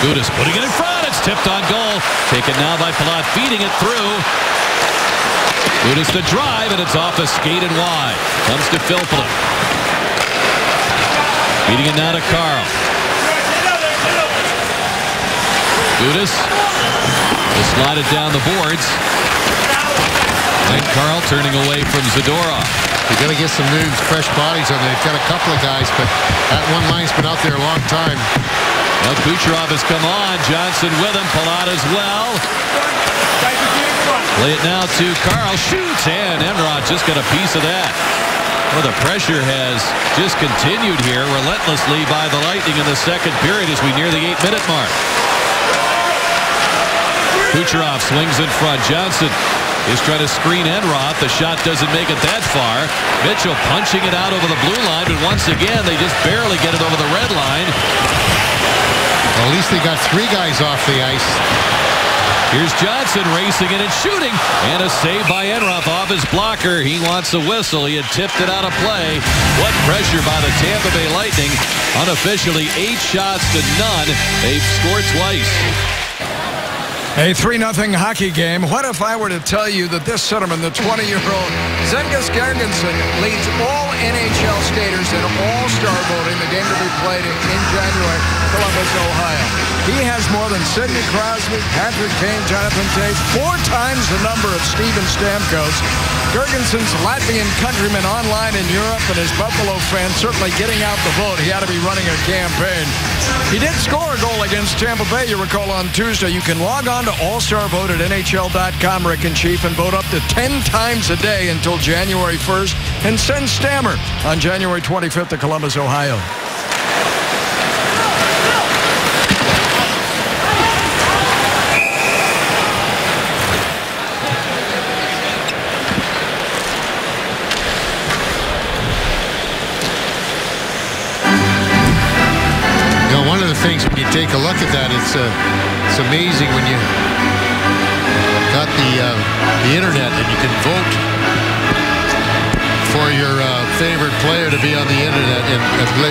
S1: Gudas putting it in front. It's tipped on goal. Taken now by Palat, feeding it through. Gudas the drive, and it's off a skate and wide. Comes to Filppula. Feeding it now to Carl. Gudas will slide it down the boards. And Carl turning away from Zadorov.
S5: You got to get some new, fresh bodies on there. They've got a couple of guys, but that one line's been out there a long time.
S1: Well, Kucherov has come on. Johnson with him. Palat as well. Play it now to Carl. Shoots, and Enroth just got a piece of that. Well, the pressure has just continued here relentlessly by the Lightning in the second period as we near the 8-minute mark. Kucherov swings in front. Johnson is trying to screen Enroth. The shot doesn't make it that far. Mitchell punching it out over the blue line, but once again, they just barely get it over the red line.
S5: Well, at least they got 3 guys off the ice.
S1: Here's Johnson racing it and shooting, and a save by Enroth off his blocker. He wants a whistle. He had tipped it out of play. What pressure by the Tampa Bay Lightning. Unofficially 8 shots to none. They've scored twice.
S6: A 3-0 hockey game. What if I were to tell you that this centerman, the 20-year-old Zengus Girgensson, leads all NHL skaters in all-star voting, the game to be played in January, Columbus, Ohio. He has more than Sidney Crosby, Patrick Kane, Jonathan Toews, 4 times the number of Steven Stamkos. Girgensson's Latvian countryman online in Europe, and his Buffalo fans certainly getting out the vote. He ought to be running a campaign. He did score a goal against Tampa Bay, you recall, on Tuesday. You can log on to All-Star Vote at NHL.com, Rick and Chief, and vote up to 10 times a day until January 1st, and send Stammer on January 25th to Columbus, Ohio.
S5: Things when you take a look at that, it's amazing when you got the internet and you can vote for your favorite player to be on the internet, and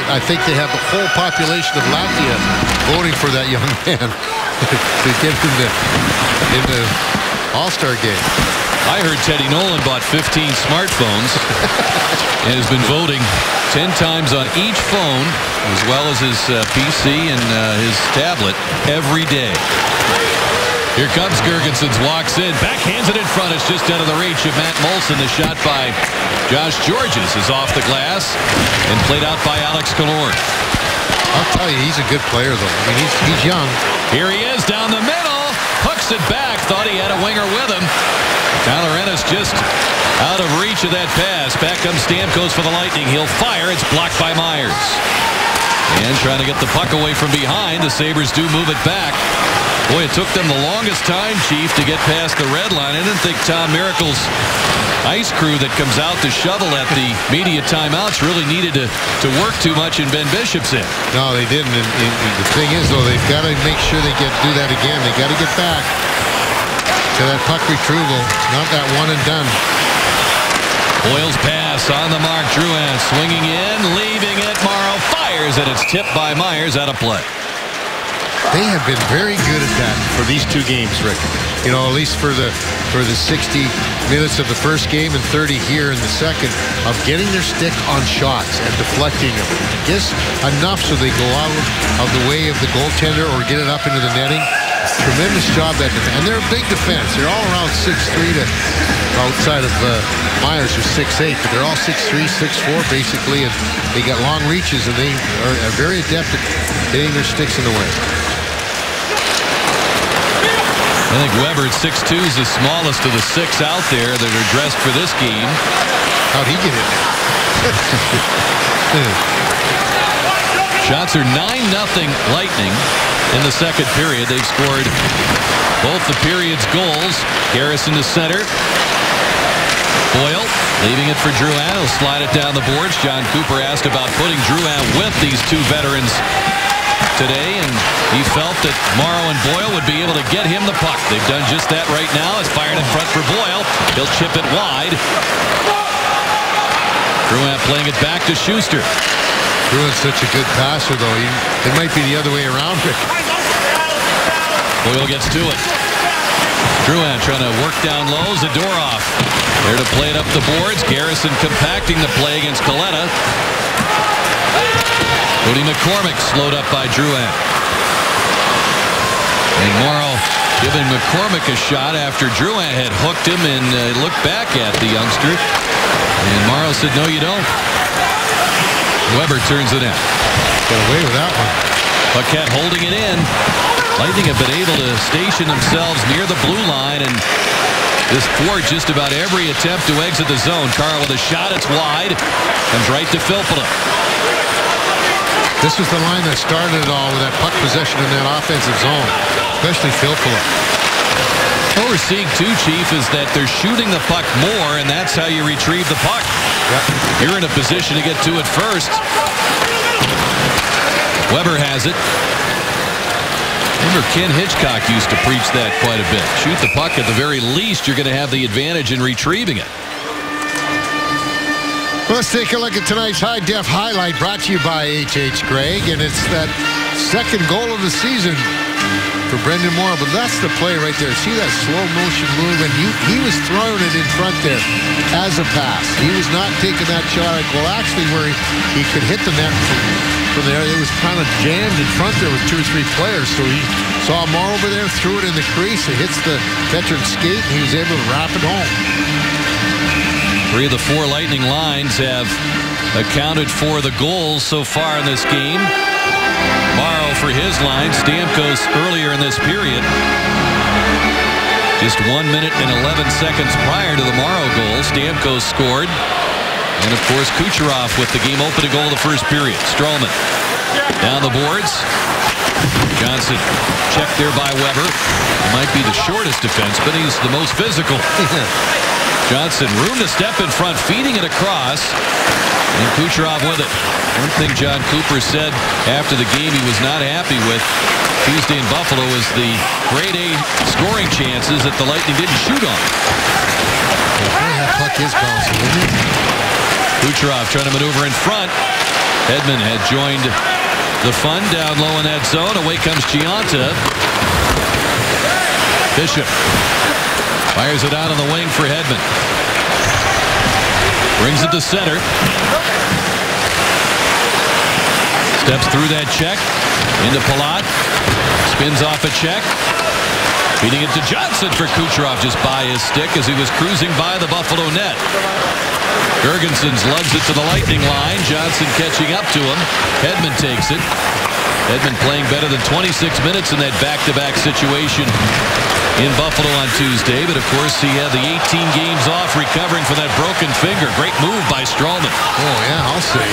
S5: I think they have the whole population of Latvia voting for that young man to get in the All-Star game.
S1: I heard Teddy Nolan bought 15 smartphones and has been voting 10 times on each phone, as well as his PC and his tablet, every day. Here comes Girgensons, walks in, backhands it in front. It's just out of the reach of Matt Molson. The shot by Josh Georges is off the glass and played out by Alex Killorn.
S5: I'll tell you, he's a good player, though. I mean, he's young.
S1: Here he is down the middle. Hooks it back. Thought he had a winger with him. Tyler Ennis just out of reach of that pass. Back comes Stamkos for the Lightning. He'll fire. It's blocked by Myers. And trying to get the puck away from behind. The Sabres do move it back. Boy, it took them the longest time, Chief, to get past the red line. I didn't think Tom Miracle's ice crew that comes out to shovel at the media timeouts really needed to work too much in Ben Bishop's end.
S5: No, they didn't. And the thing is, though, they've got to make sure they do that again. They got to get back to that puck retrieval. Not that one and done.
S1: Boyle's pass on the mark. Drouin swinging in, leaving it. Morrow fires, and it's tipped by Myers out of play.
S5: They have been very good at that for these two games, Rick. You know, at least for the 60 minutes of the first game and 30 here in the second, of getting their stick on shots and deflecting them. Just enough so they go out of the way of the goaltender or get it up into the netting. Tremendous job that, and they're a big defense. They're all around 6'3" to outside of Myers, who's 6'8", but they're all 6'3", 6'4", basically, and they got long reaches, and they are very adept at getting their sticks in the way.
S1: I think Weber at 6'2" is the smallest of the 6 out there that are dressed for this game.
S5: How'd he get in there?
S1: Shots are 9-0 Lightning in the second period. They've scored both the period's goals. Garrison to center. Boyle leaving it for Drouin. He'll slide it down the boards. John Cooper asked about putting Drouin with these two veterans today, and he felt that Morrow and Boyle would be able to get him the puck. They've done just that right now. It's fired in front for Boyle. He'll chip it wide. Drouin playing it back to Schuster.
S5: Drouin's such a good passer, though. It might be the other way around, Rick.
S1: Boyle gets to it. Drouin trying to work down low. Zadorov there to play it up the boards. Garrison compacting the play against Kaleta. Cody McCormick slowed up by Drouin. And Morrow giving McCormick a shot after Drouin had hooked him and looked back at the youngster. And Morrow said, no, you don't. Weber turns it in.
S5: Got away with that one.
S1: Paquette holding it in. Lightning have been able to station themselves near the blue line and just thwart just about every attempt to exit the zone. Carr with a shot. It's wide. Comes right to Filppula.
S5: This was the line that started it all with that puck possession in that offensive zone, especially Filppula.
S1: What we're seeing too, Chief, is that they're shooting the puck more, and that's how you retrieve the puck.
S5: Yep.
S1: You're in a position to get to it first. Weber has it. Remember, Ken Hitchcock used to preach that quite a bit. Shoot the puck at the very least, you're going to have the advantage in retrieving it.
S5: Let's take a look at tonight's high-def highlight brought to you by H.H. Gregg, and it's that second goal of the season for Brendan Morrow. But that's the play right there. See that slow-motion move, and he was throwing it in front there as a pass. He was not taking that shot at goal, actually, where he could hit the net from there. It was kind of jammed in front there with 2 or 3 players, so he saw Morrow over there, threw it in the crease. It hits the veteran's skate, and he was able to wrap it home.
S1: 3 of the 4 Lightning lines have accounted for the goals so far in this game. Morrow for his line. Stamkos earlier in this period. Just 1 minute and 11 seconds prior to the Morrow goal, Stamkos scored. And, of course, Kucherov with the game-opening goal of the first period. Stroman down the boards. Johnson checked there by Weber. He might be the shortest defenseman. He's the most physical. Johnson, room to step in front, feeding it across. And Kucherov with it. One thing John Cooper said after the game he was not happy with Tuesday in Buffalo was the grade A scoring chances that the Lightning didn't shoot on.
S5: That puck is bouncing, isn't it?
S1: Kucherov trying to maneuver in front. Hedman had joined the fun down low in that zone. Away comes Giunta. Bishop Fires it out on the wing for Hedman. Brings it to center. Steps through that check. Into Palat. Spins off a check. Feeding it to Johnson for Kucherov just by his stick as he was cruising by the Buffalo net. Girgensons lugs it to the Lightning line. Johnson catching up to him. Hedman takes it. Hedman playing better than 26 minutes in that back-to-back situation in Buffalo on Tuesday. But, of course, he had the 18 games off recovering from that broken finger. Great move by Stralman.
S5: Oh, yeah, I'll say.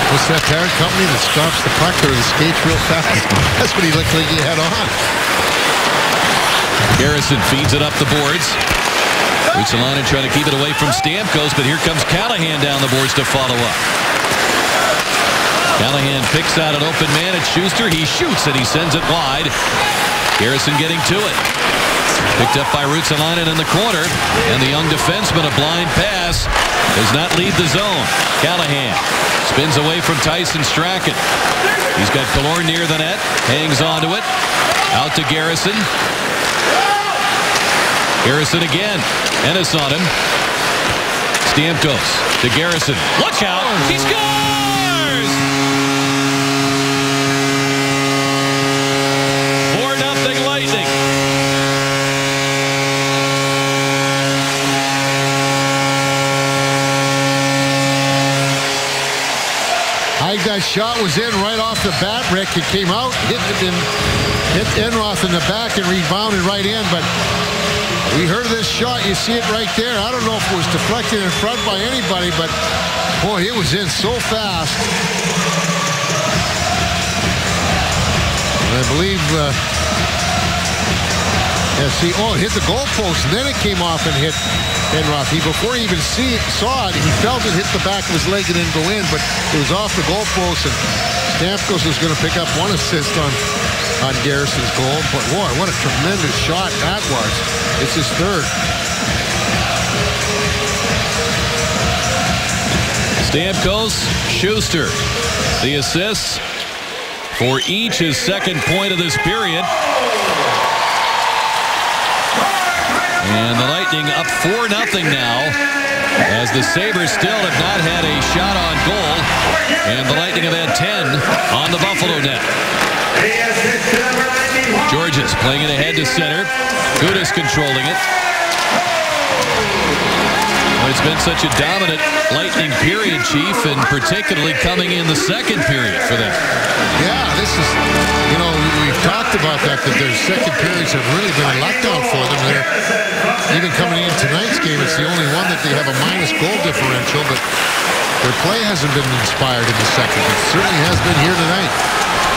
S5: What's that tire company that stops the puck or the skates real fast? That's what he looked like he had on.
S1: Garrison feeds it up the boards. Ruotsalainen trying to keep it away from Stamkos, but here comes Callahan down the boards to follow up. Callahan picks out an open man at Schuster. He shoots and he sends it wide. Garrison getting to it. Picked up by Ruotsalainen in the corner. And the young defenseman, a blind pass, does not leave the zone. Callahan spins away from Tyson Strachan. He's got Killorn near the net. Hangs onto it. Out to Garrison. Garrison again. Ennis on him. Stamkos to Garrison. Look out! He scores! Lightning.
S5: That shot was in right off the bat, Rick. It came out, hit Enroth in the back and rebounded right in, but we heard of this shot. You see it right there. I don't know if it was deflected in front by anybody, but boy, it was in so fast. And I believe it hit the goalpost, and then it came off and hit Enroth. Before he even saw it, he felt it hit the back of his leg and then go in, but it was off the goalpost, and Stamkos was going to pick up one assist on Garrison's goal. But boy, what a tremendous shot that was. It's his third.
S1: Stamkos, Schuster, the assists for each his second point of this period. And the Lightning up 4-0 now as the Sabres still have not had a shot on goal. And the Lightning have had 10 on the Buffalo net. Georges playing it ahead to center. Gudas controlling it. Well, it's been such a dominant Lightning period, Chief, and particularly coming in the second period for them.
S5: Yeah, this is, we've talked about that their second periods have really been a letdown for them. Even coming in tonight's game, it's the only one that they have a minus goal differential, but their play hasn't been inspired in the second. It certainly has been here tonight.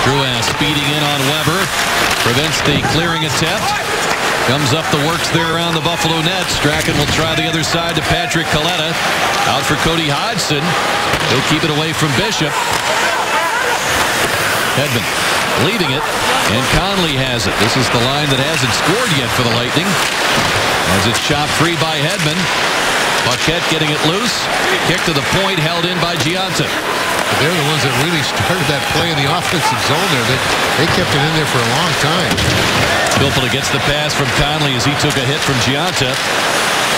S1: Drouin speeding in on Weber. Prevents the clearing attempt. Comes up the works there around the Buffalo net. Strachan will try the other side to Patrick Kaleta. Out for Cody Hodgson. He'll keep it away from Bishop. Hedman leaving it, and Conley has it. This is the line that hasn't scored yet for the Lightning. As it's chopped free by Hedman. Paquette getting it loose. Kick to the point, held in by Gianta.
S5: They're the ones that really started that play in the offensive zone there. They kept it in there for a long time.
S1: Filppula gets the pass from Conley as he took a hit from Gianta.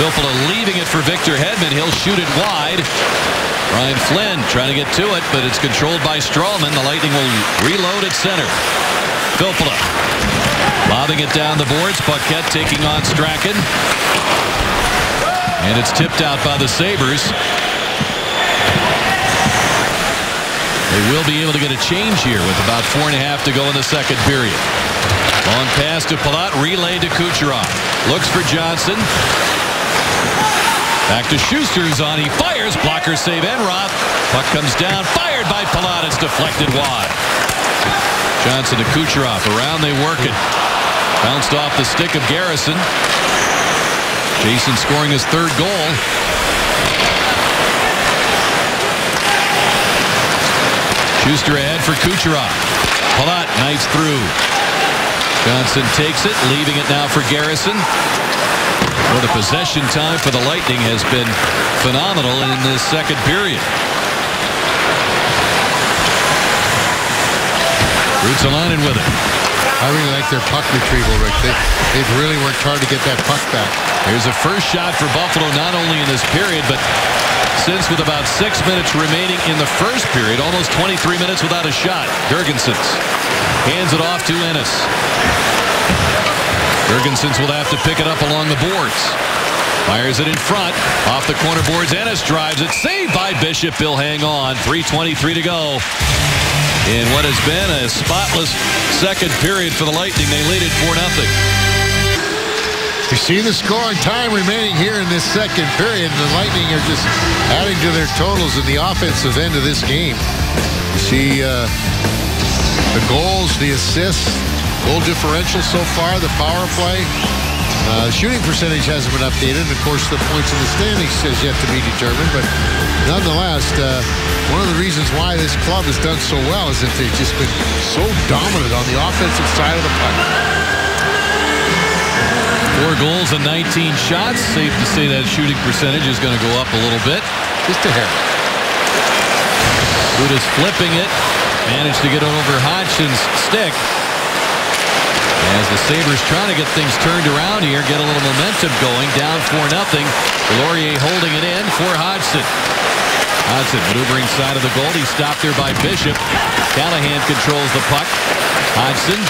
S1: Filppula leaving it for Victor Hedman. He'll shoot it wide. Ryan Flynn trying to get to it, but it's controlled by Stralman. The Lightning will reload at center. Filppula lobbing it down the boards. Paquette taking on Strachan. And it's tipped out by the Sabres. They will be able to get a change here with about 4.5 to go in the second period. Long pass to Palat, relayed to Kucherov. Looks for Johnson. Back to Schuster, who's on. He fires. Blocker save Enroth. Puck comes down. Fired by Palat. It's deflected wide. Johnson to Kucherov. Around they work it. Bounced off the stick of Garrison. Jason scoring his third goal. Schuster ahead for Kucherov. Palat knights through. Johnson takes it, leaving it now for Garrison. Well, the possession time for the Lightning has been phenomenal in this second period. Ruotsalainen with it.
S5: I really like their puck retrieval, Rick. They've really worked hard to get that puck back.
S1: Here's a first shot for Buffalo, not only in this period, but since with about 6 minutes remaining in the first period, almost 23 minutes without a shot. Jurgensons hands it off to Ennis. Jurgensons will have to pick it up along the boards. Fires it in front. Off the corner boards. Ennis drives it. Saved by Bishop. He'll hang on. 3:23 to go in what has been a spotless second period for the Lightning. They lead it 4-0.
S5: You see the scoring time remaining here in this second period, and the Lightning are just adding to their totals in the offensive end of this game. You see the goals, the assists, goal differential so far, the power play. Shooting percentage hasn't been updated. Of course, the points in the standings is yet to be determined. But nonetheless, one of the reasons why this club has done so well is that they've just been so dominant on the offensive side of the puck.
S1: 4 goals and 19 shots. Safe to say that shooting percentage is going to go up a little bit.
S5: Just a hair.
S1: Gudas flipping it. Managed to get it over Hodgson's stick. As the Sabres trying to get things turned around here, get a little momentum going, down 4-0. Laurier holding it in for Hodgson. Hodgson maneuvering side of the goal. He's stopped there by Bishop. Callahan controls the puck. Hodgson.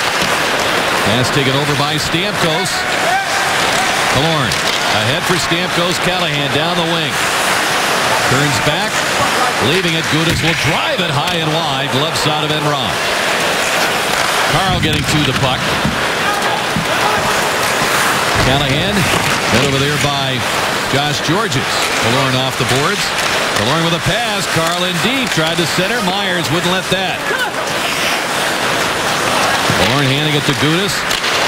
S1: Pass taken over by Stamkos. Killorn ahead for Stamkos. Callahan down the wing. Turns back. Leaving it. Gudas will drive it high and wide. Glove side of Enroth. Carl getting to the puck. Callahan, hit over there by Josh Georges. Killorn off the boards. Killorn with a pass. Carl in deep. Tried to center. Myers wouldn't let that. Killorn handing it to Gudas.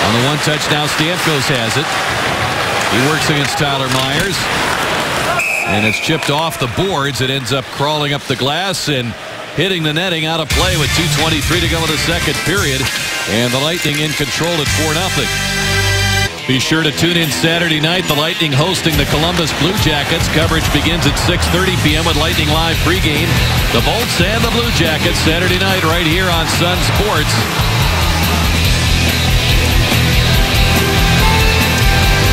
S1: On the one touch now, Stamkos has it. He works against Tyler Myers. And it's chipped off the boards. It ends up crawling up the glass and hitting the netting out of play with 2:23 to go in the second period. And the Lightning in control at 4-0. Be sure to tune in Saturday night. The Lightning hosting the Columbus Blue Jackets. Coverage begins at 6:30 p.m. with Lightning Live pregame. The Bolts and the Blue Jackets Saturday night right here on Sun Sports.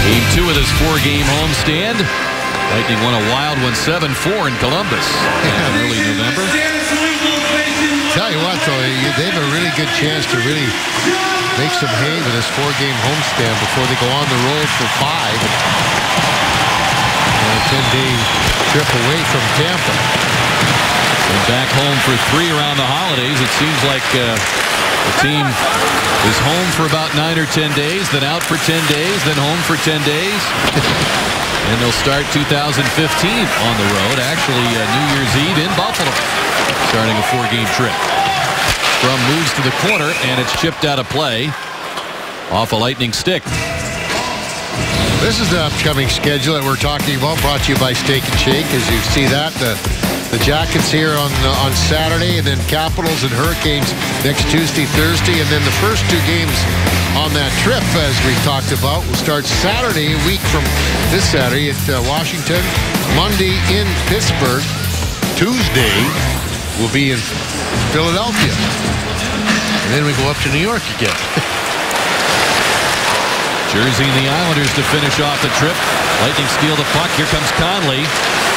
S1: Game 2 of this 4-game homestand. Lightning won a wild one 7-4 in Columbus in early November.
S5: Tell you what, though, they have a really good chance to really make some hay with this 4-game homestand before they go on the road for 5. A 10-day trip away from Tampa.
S1: And back home for 3 around the holidays. It seems like the team is home for about 9 or 10 days, then out for 10 days, then home for 10 days. And they'll start 2015 on the road. Actually, New Year's Eve in Buffalo. Starting a 4-game trip. From moves to the corner, and it's chipped out of play. Off a Lightning stick.
S5: This is the upcoming schedule that we're talking about, brought to you by Steak and Shake. As you see that, the Jackets here on Saturday, and then Capitals and Hurricanes next Tuesday, Thursday, and then the first 2 games on that trip, as we talked about, will start Saturday, a week from this Saturday at Washington, Monday in Pittsburgh, Tuesday will be in Philadelphia, and then we go up to New York again.
S1: Jersey and the Islanders to finish off the trip. Lightning steal the puck. Here comes Conley.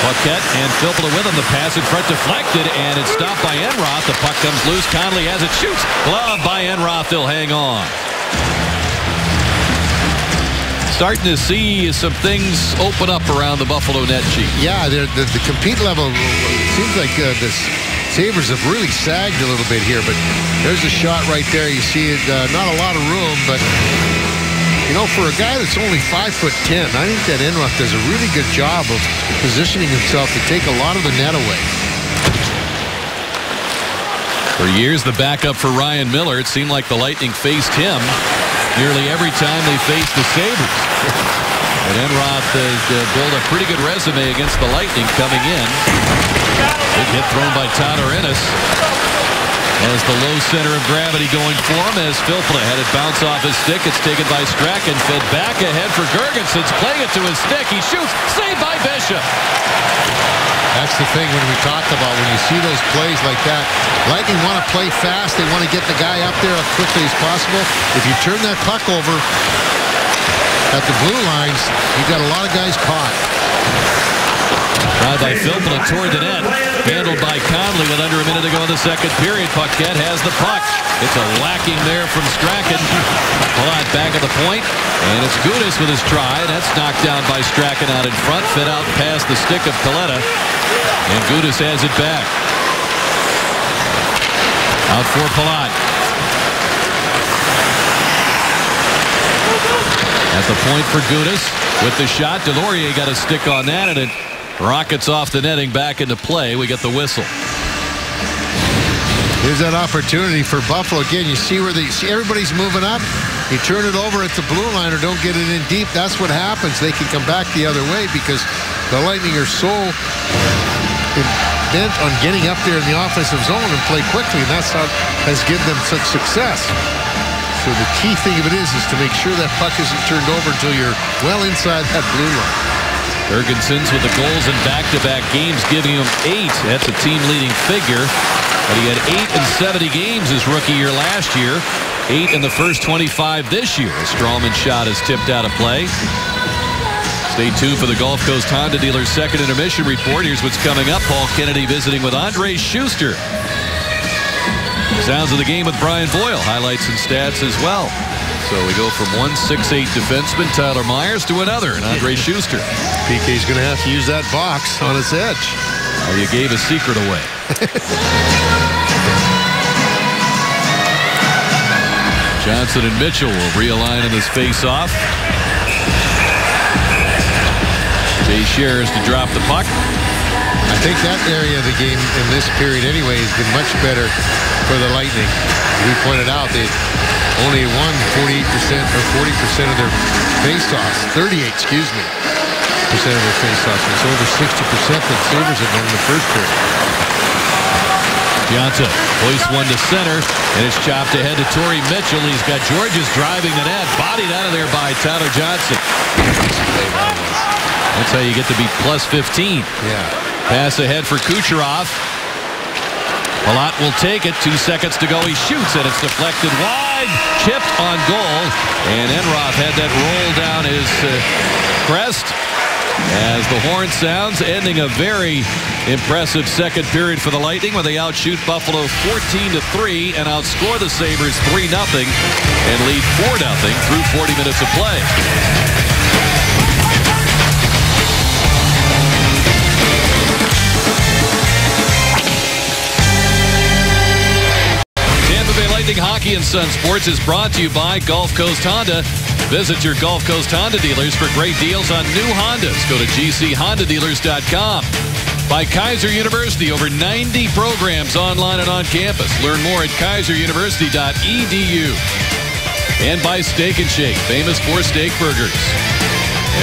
S1: Paquette and Filppula with him. The pass in front deflected, and it's stopped by Enroth. The puck comes loose. Conley has it. Shoots. Glove by Enroth. He'll hang on. Starting to see some things open up around the Buffalo net sheet.
S5: Yeah, the compete level seems like the Sabres have really sagged a little bit here, but there's a shot right there. You see it, not a lot of room, but you know, for a guy that's only 5'10", I think that Enroth does a really good job of positioning himself to take a lot of the net away.
S1: For years, the backup for Ryan Miller, it seemed like the Lightning faced him nearly every time they faced the Sabres. But Enroth has built a pretty good resume against the Lightning coming in. Big hit thrown by Tyler Ennis. As the low center of gravity going for him as Filppula had it bounce off his stick. It's taken by Strachan. Fed back ahead for Girgensons. Playing it to his stick. He shoots. Saved by Bishop.
S5: That's the thing when we talked about when you see those plays like that. Lightning want to play fast. They want to get the guy up there as quickly as possible. If you turn that puck over at the blue lines, you've got a lot of guys caught.
S1: Try by Filppula toward the net. Handled by Conley with under a minute to go in the second period. Paquette has the puck. It's a whacking there from Strachan. Palat back at the point. And it's Gudas with his try. That's knocked down by Strachan out in front. Fed out past the stick of Kaleta. And Gudas has it back. Out for Palat. At the point for Gudas. With the shot, Delorier got a stick on that, and it rockets off the netting back into play. We get the whistle.
S5: Here's that opportunity for Buffalo. Again, you see where everybody's moving up. You turn it over at the blue line or don't get it in deep. That's what happens. They can come back the other way because the Lightning are so bent on getting up there in the offensive zone and play quickly, and that's how has given them such success. So the key thing of it is to make sure that puck isn't turned over until you're well inside that blue line.
S1: Girgensons with the goals in back-to-back games, giving him 8. That's a team-leading figure. But he had 8 in 70 games his rookie year last year. 8 in the first 25 this year. Strawman's shot is tipped out of play. Stay tuned for the Gulf Coast Honda Dealers second intermission report. Here's what's coming up. Paul Kennedy visiting with Andre Schuster. Sounds of the game with Brian Boyle. Highlights and stats as well. So we go from one 6'8" defenseman, Tyler Myers, to another, and Andre Schuster.
S5: PK's going to have to use that box on its edge.
S1: Oh, you gave a secret away. Johnson and Mitchell will realign in this face-off. Jay Shares to drop the puck.
S5: I think that area of the game in this period anyway has been much better for the Lightning. We pointed out they only won 48% or 40% of their face-offs. 38, excuse me, percent of their face-offs. It's over 60% that Sabres have done in the first period.
S1: Johnson hoists one to center, and it's chopped ahead to Torrey Mitchell. He's got Georges driving the net, bodied out of there by Tyler Johnson. That's how you get to be plus 15.
S5: Yeah.
S1: Pass ahead for Kucherov. Palat will take it. 2 seconds to go. He shoots, and it's deflected wide. Chipped on goal. And Enroth had that roll down his crest. As the horn sounds, ending a very impressive second period for the Lightning, where they outshoot Buffalo 14-3 and outscore the Sabres 3-0 and lead 4-0 through 40 minutes of play. Lightning Hockey and Sun Sports is brought to you by Gulf Coast Honda. Visit your Gulf Coast Honda dealers for great deals on new Hondas. Go to gchondadealers.com. By Kaiser University, over 90 programs online and on campus. Learn more at kaiseruniversity.edu. And by Steak and Shake, famous for steak burgers.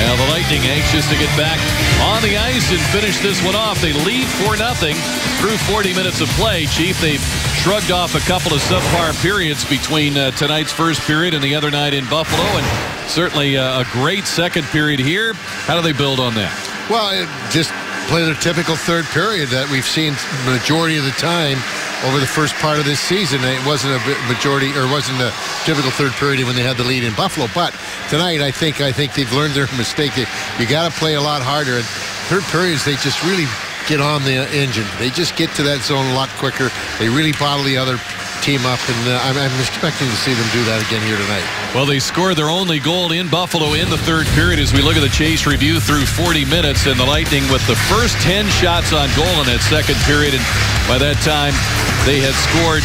S1: Now the Lightning anxious to get back on the ice and finish this one off. They lead 4-0 through 40 minutes of play. Chief, they've shrugged off a couple of subpar periods between tonight's first period and the other night in Buffalo, and certainly a great second period here. How do they build on that?
S5: Well, just play their typical third period that we've seen majority of the time over the first part of this season. It wasn't a majority, or wasn't a typical third period when they had the lead in Buffalo. But tonight, I think they've learned their mistake. You got to play a lot harder. And third periods, they just really get on the engine. They just get to that zone a lot quicker. They really bottle the other team up, and I'm expecting to see them do that again here tonight.
S1: Well, they scored their only goal in Buffalo in the third period as we look at the Chase review through 40 minutes, and the Lightning with the first 10 shots on goal in that second period, and by that time they had scored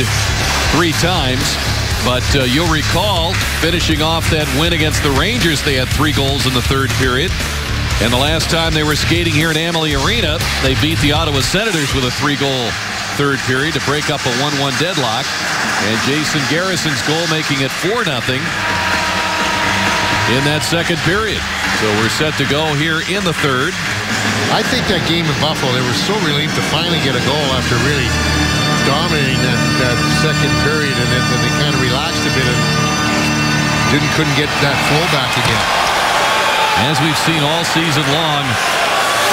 S1: 3 times. But you'll recall finishing off that win against the Rangers, they had 3 goals in the third period. And the last time they were skating here at Amalie Arena, they beat the Ottawa Senators with a 3-goal third period to break up a 1-1 deadlock. And Jason Garrison's goal making it 4-0 in that second period. So we're set to go here in the third.
S5: I think that game in Buffalo, they were so relieved to finally get a goal after really dominating that second period, and then they kind of relaxed a bit and couldn't get that flow back again.
S1: As we've seen all season long,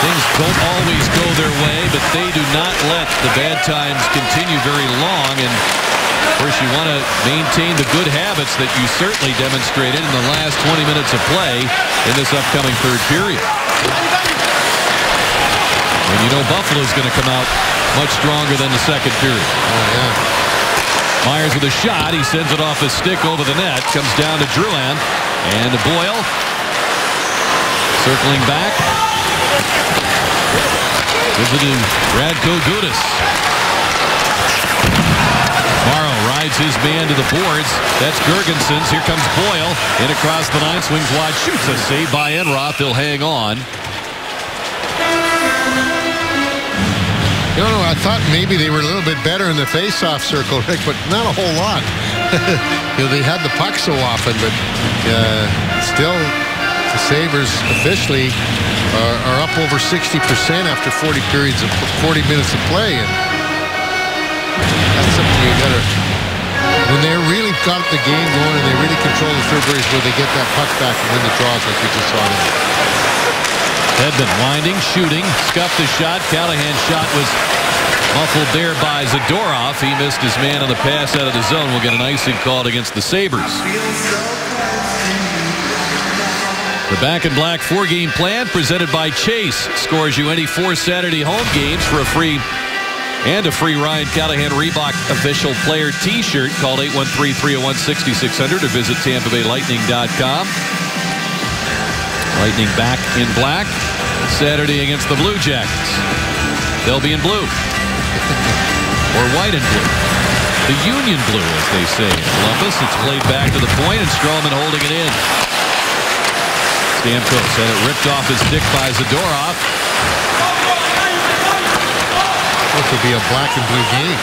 S1: things don't always go their way, but they do not let the bad times continue very long. And of course, you want to maintain the good habits that you certainly demonstrated in the last 20 minutes of play in this upcoming third period. And you know Buffalo's going to come out much stronger than the second period.
S5: Oh, yeah.
S1: Myers with a shot. He sends it off his stick over the net. Comes down to Drouin. And to Boyle. Circling back. Gives it to Radko Gudas. Morrow rides his man to the boards. That's Girgensons. Here comes Boyle. In across the line. Swings wide. Shoots a save by Enroth. He'll hang on.
S5: No, I thought maybe they were a little bit better in the face-off circle, Rick, but not a whole lot. They had the puck so often, but still, the Sabres officially are up over 60% after 40 minutes of play, and that's something you gotta. When they really got the game going and they really control the third period, where they get that puck back and win the draws like we just saw them.
S1: Hedman winding, shooting, scuffed the shot. Callahan's shot was muffled there by Zadorov. He missed his man on the pass out of the zone. We'll get an icing called against the Sabres. The Back in Black 4-game plan presented by Chase scores you any 4 Saturday home games for a free Ryan Callahan Reebok official player t-shirt. Call 813-301-6600 or visit TampaBayLightning.com. Lightning back in black Saturday against the Blue Jackets. They'll be in blue or white and blue. The Union blue, as they say in Columbus. It's played back to the point, and Stroman holding it in. Stamkos had it ripped off his stick by Zadorov.
S5: This will be a black and blue game.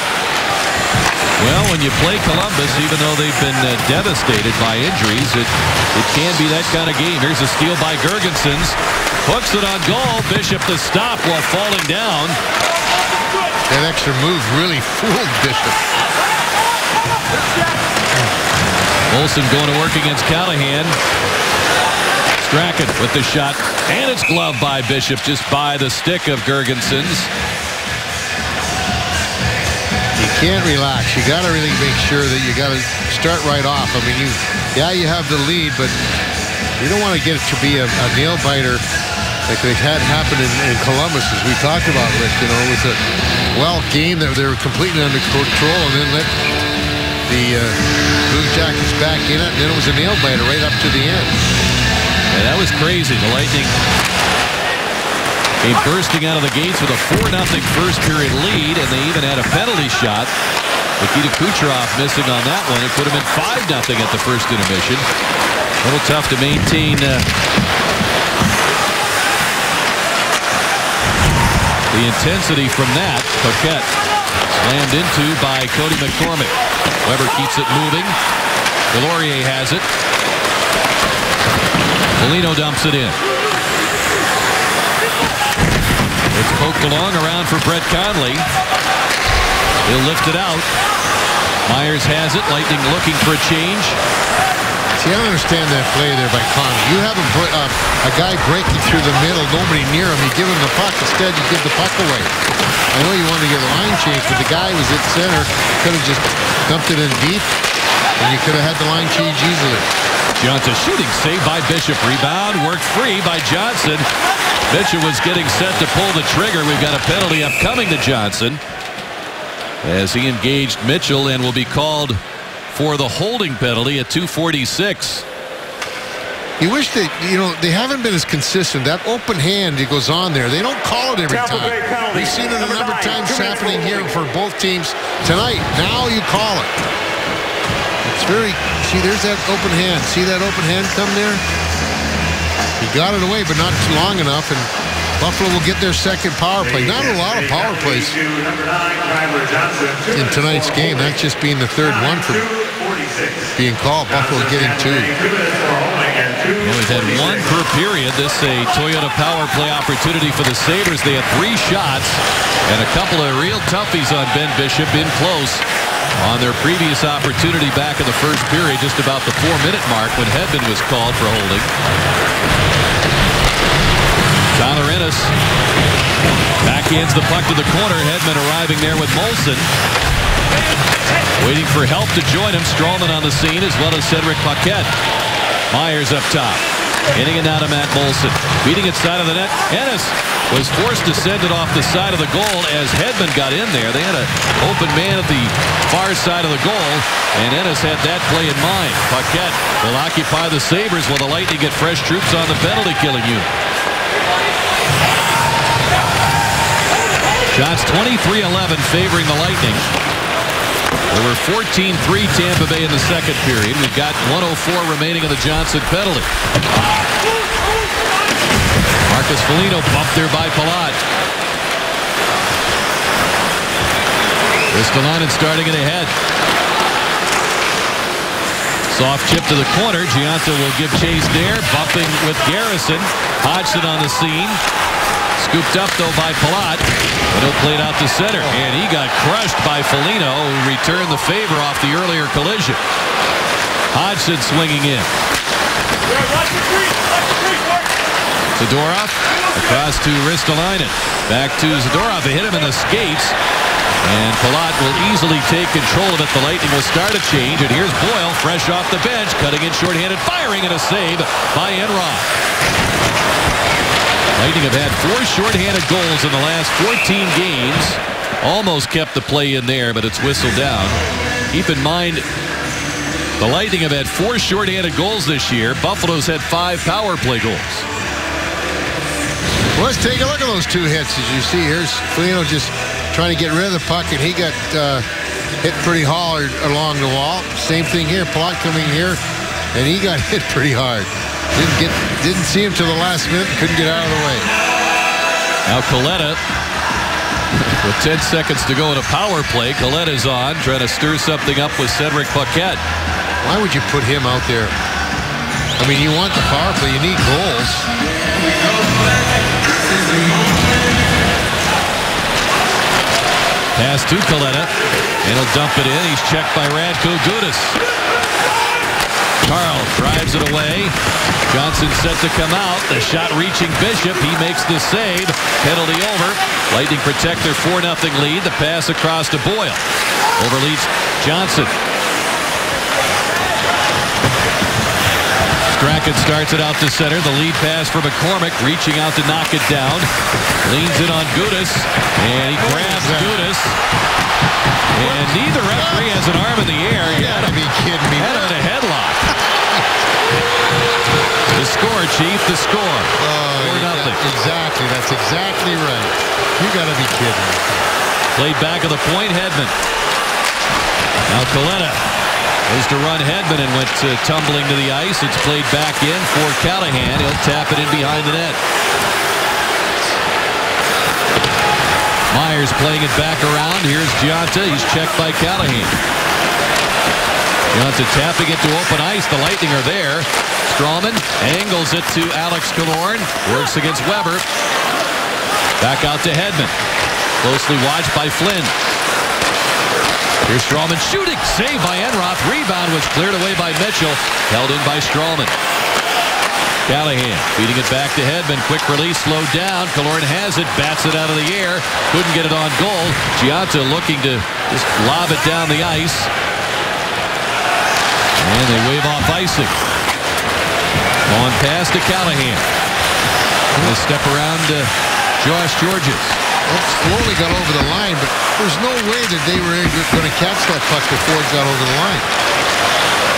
S1: Well, when you play Columbus, even though they've been devastated by injuries, it can be that kind of game. Here's a steal by Girgensons. Hooks it on goal. Bishop the stop while falling down.
S5: That extra move really fooled Bishop.
S1: Olsen going to work against Callahan. Strachan with the shot. And it's gloved by Bishop just by the stick of Girgensons.
S5: You can't relax. You got to really make sure that you got to start right off. I mean, you have the lead, but you don't want to get it to be a nail biter like they had happen in Columbus, as we talked about, Rick. You know, it was a game that they were completely under control, and then let the Blue Jackets back in it, and then it was a nail biter right up to the end.
S1: Yeah, that was crazy. The Lightning came bursting out of the gates with a 4-0 first period lead, and they even had a penalty shot. Nikita Kucherov missing on that one. It put him in 5-0 at the first intermission. A little tough to maintain the intensity from that. Paquette slammed into by Cody McCormick. Weber keeps it moving. Delorier has it. Polino dumps it in. It's poked along around for Brett Conley. He'll lift it out. Myers has it. Lightning looking for a change.
S5: See, I don't understand that play there by Conley. You have a guy breaking through the middle, nobody near him. You give him the puck. Instead, you give the puck away. I know you wanted to get a line change, but the guy was at center. Could have just dumped it in deep, and you could have had the line change easily.
S1: Johnson shooting, saved by Bishop. Rebound, worked free by Johnson. Mitchell was getting set to pull the trigger. We've got a penalty upcoming to Johnson as he engaged Mitchell and will be called for the holding penalty at 2:46.
S5: You wish that, they haven't been as consistent. That open hand that goes on there, they don't call it every time. We've seen it a number of times happening here for both teams tonight. Now you call it. It's see, there's that open hand. See that open hand come there? He got it away, but not too long enough, and Buffalo will get their second power play. Not a lot of power plays in tonight's game. That's just being the third one for being called. Buffalo getting 2.
S1: Well, we've had 1 per period. This is a Toyota power play opportunity for the Sabres. They had 3 shots and a couple of real toughies on Ben Bishop in close on their previous opportunity back in the first period, just about the 4-minute mark when Hedman was called for holding. Tyler Ennis backhands the puck to the corner. Hedman arriving there with Molson. Waiting for help to join him. Strawman on the scene, as well as Cedric Paquette. Myers up top. Getting it now to Matt Molson. Beating it side of the net. Ennis was forced to send it off the side of the goal as Hedman got in there. They had an open man at the far side of the goal, and Ennis had that play in mind. Paquette will occupy the Sabres while the Lightning get fresh troops on the penalty-killing unit. Shots 23-11 favoring the Lightning. There were 14-3 Tampa Bay in the second period. We've got 1:04 remaining in the Johnson penalty. Marcus Foligno bumped there by Palat. Ristolainen starting it ahead. Soft chip to the corner. Giunta will give chase there. Bumping with Garrison. Hodgson on the scene. Scooped up, though, by Palat. And he'll play it out to center. And he got crushed by Foligno, who returned the favor off the earlier collision. Hodgson swinging in. Zadorov across to Ristolainen. Back to Zadorov. They hit him in the skates. And Palat will easily take control of it. The Lightning will start a change. And here's Boyle, fresh off the bench, cutting in shorthanded, firing, and a save by Enroth. Lightning have had 4 shorthanded goals in the last 14 games. Almost kept the play in there, but it's whistled down. Keep in mind, the Lightning have had 4 shorthanded goals this year. Buffalo's had 5 power play goals.
S5: Well, let's take a look at those 2 hits. As you see, here's Foligno just trying to get rid of the puck, and he got hit pretty hard along the wall. Same thing here. Palat coming here, and he got hit pretty hard. Didn't see him till the last minute. Couldn't get out of the way.
S1: Now Coletta, with 10 seconds to go in a power play. Coletta's on, trying to stir something up with Cedric Paquette.
S5: Why would you put him out there? I mean, you want the power play. You need goals.
S1: Pass to Coletta, and he'll dump it in. He's checked by Radko Gudas. Carl drives it away. Johnson set to come out. The shot reaching Bishop. He makes the save. Penalty over. Lightning protect their 4-0 lead. The pass across to Boyle. Overleads Johnson. Strachan starts it out to center. The lead pass for McCormick. Reaching out to knock it down. Leans in on Gudas. And he grabs Gudas. And neither referee has an arm in the air.
S5: You gotta be kidding me.
S1: Had him in a headlock. The score, Chief, the score. 4-0.
S5: Exactly. That's exactly right. You gotta be kidding me.
S1: Played back of the point, Hedman. Now Coletta goes to run Hedman and went tumbling to the ice. It's played back in for Callahan. He'll tap it in behind the net. Myers playing it back around. Here's Giunta. He's checked by Callahan. Giunta tapping it to open ice. The Lightning are there. Strawman angles it to Alex Killorn. Works against Weber. Back out to Hedman. Closely watched by Flynn. Here's Strawman shooting. Save by Enroth. Rebound was cleared away by Mitchell. Held in by Strawman. Callahan feeding it back to Hedman. Quick release, slowed down. Killorn has it, bats it out of the air. Couldn't get it on goal. Giunta looking to just lob it down the ice. And they wave off icing. On pass to Callahan. They step around to Josh Georges.
S5: Well, slowly got over the line, but there's no way that they were going to catch that puck before it got over the line.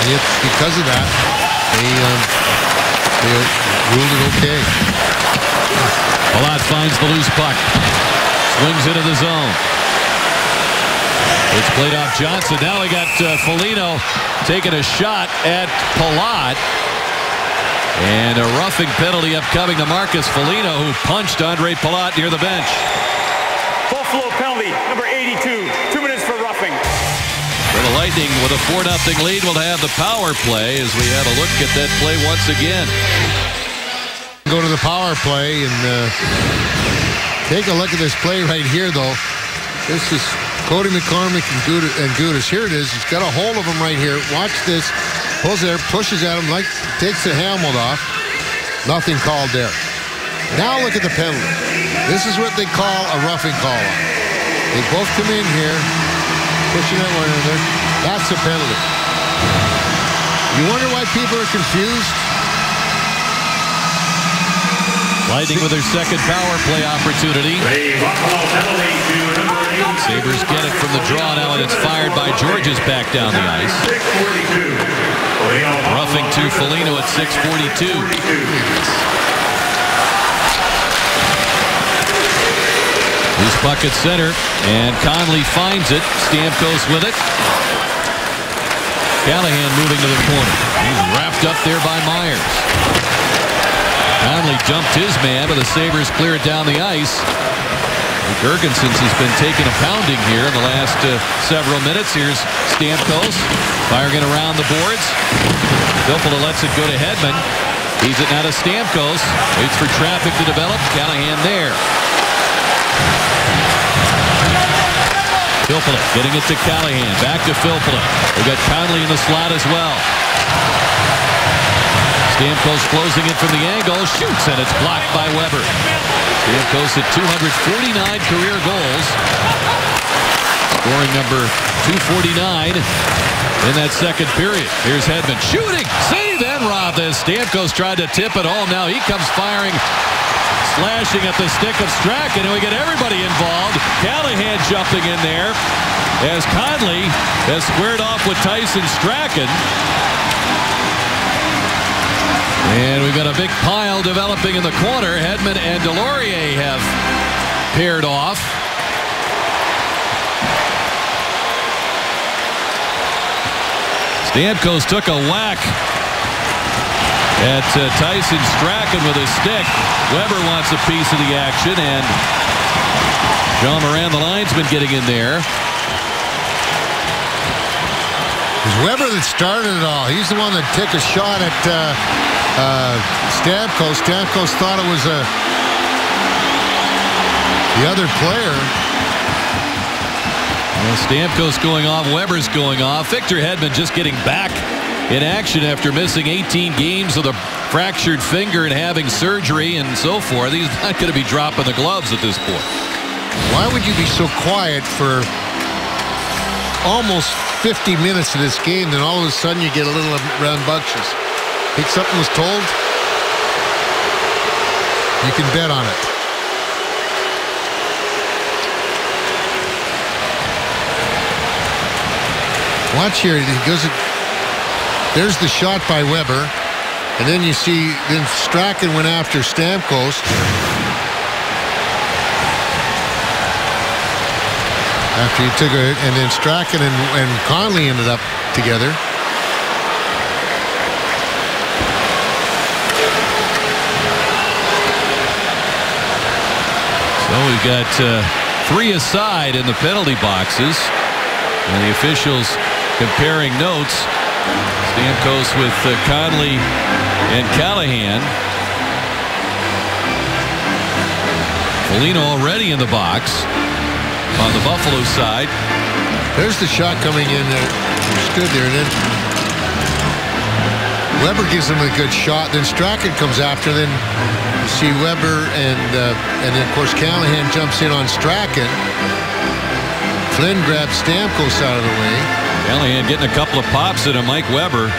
S5: And yet, because of that, they ruled it okay.
S1: Palat finds the loose puck. Swings into the zone. It's played off Johnson. Now they got Foligno taking a shot at Palat. And a roughing penalty upcoming to Marcus Foligno, who punched Andre Palat near the bench.
S7: Buffalo penalty, number 82. 2 minutes for roughing.
S1: The Lightning with a 4-0 lead will have the power play as we have a look at that play once again.
S5: Go to the power play and take a look at this play right here, though. This is Cody McCormick and Gudas. Here it is. He's got a hold of him right here. Watch this. Pulls there, pushes at him, takes the helmet off. Nothing called there. Now look at the penalty. This is what they call a roughing call. They both come in here, pushing that one in there. That's a penalty. You wonder why people are confused?
S1: Lightning with their second power play opportunity. Sabres get it from the draw now, and it's fired by Georges back down the ice. Roughing to Foligno at 6:42. Loose puck at center, and Conley finds it. Stamkos with it. Callahan moving to the corner. He's wrapped up there by Myers. Conley jumped his man, but the Sabres clear it down the ice. Girgensons has been taking a pounding here in the last several minutes. Here's Stamkos firing it around the boards. Filppula lets it go to Hedman. He's it now to Stamkos. Waits for traffic to develop. Callahan there. Filppula getting it to Callahan. Back to Filppula. We've got Conley in the slot as well. Stamkos closing it from the angle. Shoots, and it's blocked by Weber. Stamkos at 249 career goals. Scoring number 249 in that second period. Here's Hedman shooting. Save and rob this. Stamkos tried to tip it home. Now he comes firing. Slashing at the stick of Strachan, and we get everybody involved. Callahan jumping in there as Conley has squared off with Tyson Strachan. And we've got a big pile developing in the corner. Hedman and Delorier have paired off. Stamkos took a whack at Tyson Strachan with his stick. Weber wants a piece of the action, and Jean Morin, the linesman, getting in there.
S5: It was Weber that started it all. He's the one that took a shot at Stamkos. Stamkos thought it was the other player.
S1: Well, Stamkos going off, Weber's going off. Victor Hedman just getting back in action after missing 18 games with a fractured finger and having surgery and so forth. He's not going to be dropping the gloves at this point.
S5: Why would you be so quiet for almost 50 minutes of this game, then all of a sudden you get a little rambunctious? Think something was told? You can bet on it. Watch here. He goes. There's the shot by Weber. And then you see, then Strachan went after Stamkos. After he took a, and then Strachan and Conley ended up together.
S1: So we've got 3 aside in the penalty boxes. And the officials comparing notes. Stamkos with Conley and Callahan. Foligno already in the box on the Buffalo side.
S5: There's the shot coming in there. Stood there, and then Weber gives him a good shot. Then Strachan comes after. Then you see Weber and then of course Callahan jumps in on Strachan. Flynn grabs Stamkos out of the way.
S1: Callahan getting a couple of pops at him, Mike Weber.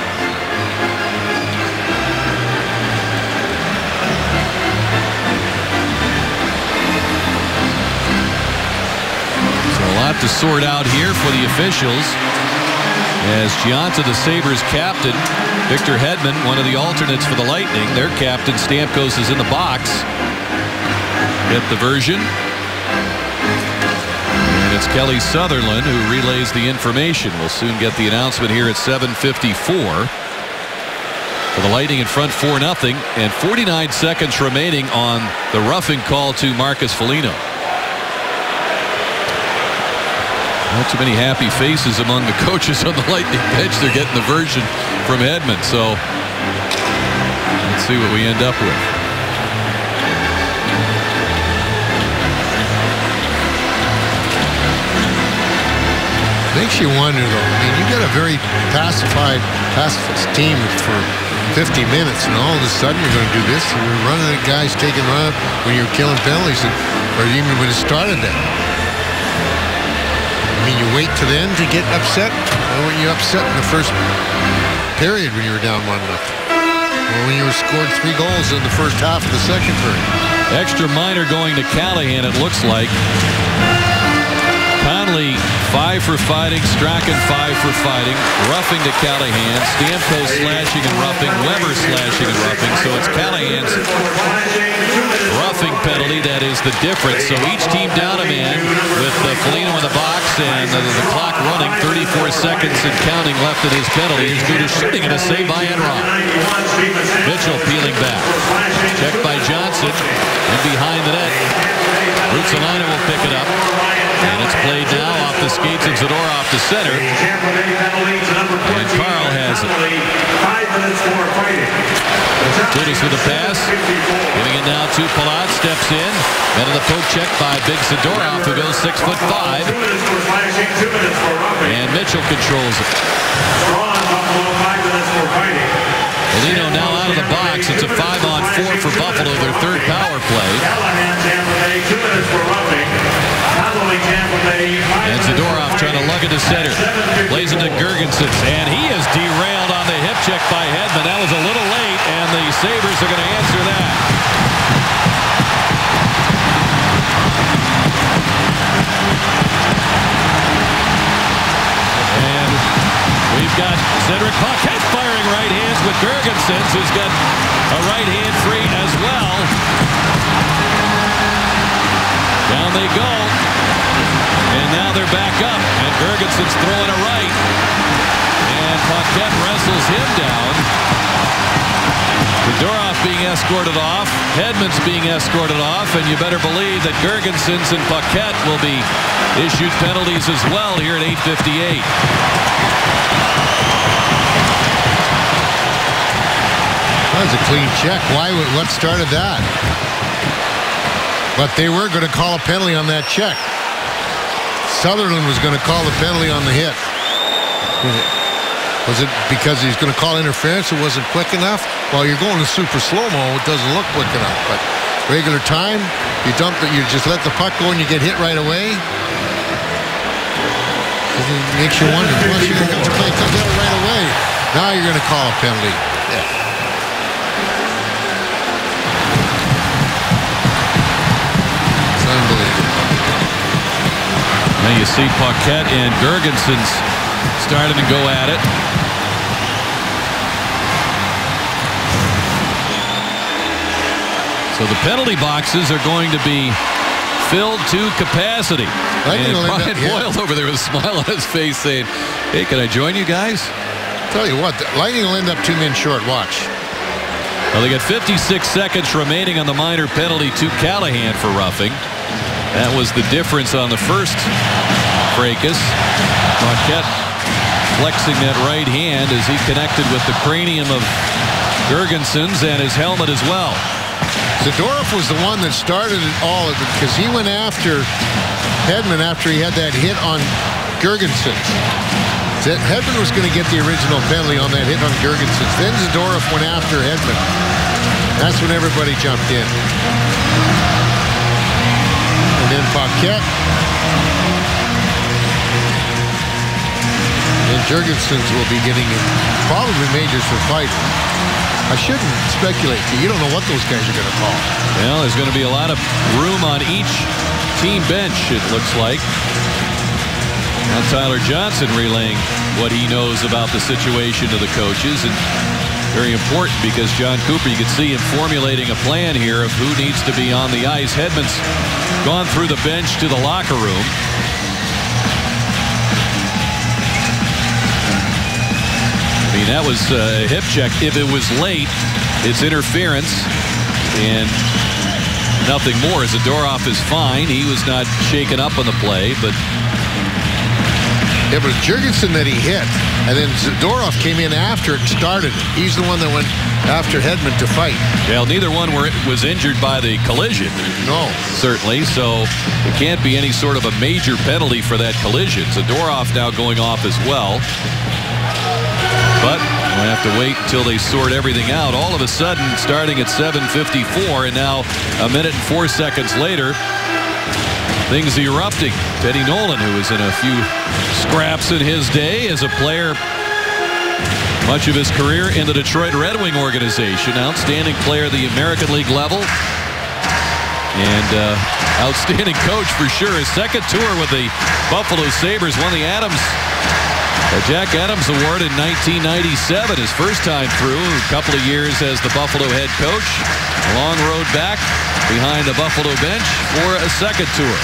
S1: So a lot to sort out here for the officials. As Gionta, the Sabres captain, Victor Hedman, one of the alternates for the Lightning, their captain Stamkos is in the box. Get the version. It's Kelly Sutherland who relays the information. We'll soon get the announcement here at 7:54. For the Lightning in front 4-0, and 49 seconds remaining on the roughing call to Marcus Foligno. Not too many happy faces among the coaches on the Lightning bench. They're getting the version from Hedman. So let's see what we end up with.
S5: Makes you wonder, though. I mean, you got a very pacifist team for 50 minutes, and all of a sudden you're going to do this. And you're running at guys taking run up when you're killing penalties, or even when it started then. I mean, you wait to the end to get upset. Or when you upset in the first period when you were down 1-0, or when you were scored 3 goals in the first half of the second period.
S1: Extra minor going to Callahan, it looks like. Conley 5 for fighting, Strachan 5 for fighting, roughing to Callahan, Stamkos slashing and roughing, Weber slashing and roughing. So it's Callahan's roughing penalty that is the difference. So each team down a man with Foligno in the box and the clock running, 34 seconds and counting left of his penalty. Here's Gudas shooting and a save by Enron. Mitchell peeling back. Checked by Johnson and behind the net. Ruotsalainen will pick it up. And it's played now off the skates of Zadorov to center. And Carl has it. Gudas with a pass. Giving it now to Palat. Steps in. Then the poke check by big Zadorov, who goes 6'5". And Mitchell controls it. Foligno now out of the box. It's a 5-on-4 for Buffalo, their third power play. And Zadorov trying to lug it to center. Plays it to Girgensons, and he is derailed on the hip check by Hedman. That was a little late, and the Sabres are going to answer that. And we've got Cedric Paquette firing right hands with Girgensons, who's got a right hand free as well. Down they go. And now they're back up. And Girgensons throwing a right. And Paquette wrestles him down. Zadorov being escorted off. Hedman's being escorted off. And you better believe that Girgensons and Paquette will be issued penalties as well here at 8:58.
S5: That was a clean check. What started that? But they were going to call a penalty on that check. Sutherland was going to call the penalty on the hit. Was it because he's going to call interference? It wasn't quick enough? Well, you're going to super slow-mo. It doesn't look quick enough. But regular time, you dump it, you just let the puck go and you get hit right away. It makes you wonder. Once you're going to play, comes out right away. Now you're going to call a penalty. Yeah.
S1: Now you see Paquette and Girgensons starting to go at it. So the penalty boxes are going to be filled to capacity. And Brian Boyle over there with a smile on his face saying, hey, can I join you guys?
S5: Tell you what, Lightning will end up 2 men short. Watch.
S1: Well, they got 56 seconds remaining on the minor penalty to Callahan for roughing. That was the difference on the first fracas. Paquette flexing that right hand as he connected with the cranium of Girgensons and his helmet as well.
S5: Zadorov was the one that started it all because he went after Hedman after he had that hit on Girgensons. Hedman was going to get the original penalty on that hit on Girgensons. Then Zadorov went after Hedman. That's when everybody jumped in. And then Paquette. And Girgensons will be getting probably majors for fighting. I shouldn't speculate. You don't know what those guys are going to call.
S1: Well, there's going to be a lot of room on each team bench, it looks like. Now Tyler Johnson relaying what he knows about the situation to the coaches. And very important because John Cooper, you can see him formulating a plan here of who needs to be on the ice. Hedman's gone through the bench to the locker room. I mean, that was a hip check. If it was late, it's interference and nothing more. Zadorov is fine. He was not shaken up on the play, but
S5: It was Jurgensen that he hit, and then Zadorov came in after it started. He's the one that went after Hedman to fight.
S1: Well, neither one was injured by the collision.
S5: No.
S1: Certainly, so it can't be any sort of a major penalty for that collision. Zadorov now going off as well. But we'll have to wait until they sort everything out. All of a sudden, starting at 7:54, and now a minute and 4 seconds later, things erupting. Teddy Nolan, who was in a few scraps in his day as a player, much of his career in the Detroit Red Wing organization. Outstanding player at the American League level. And outstanding coach for sure. His second tour with the Buffalo Sabres, won the Jack Adams Award in 1997. His first time through, a couple of years as the Buffalo head coach. Long road back behind the Buffalo bench for a second tour.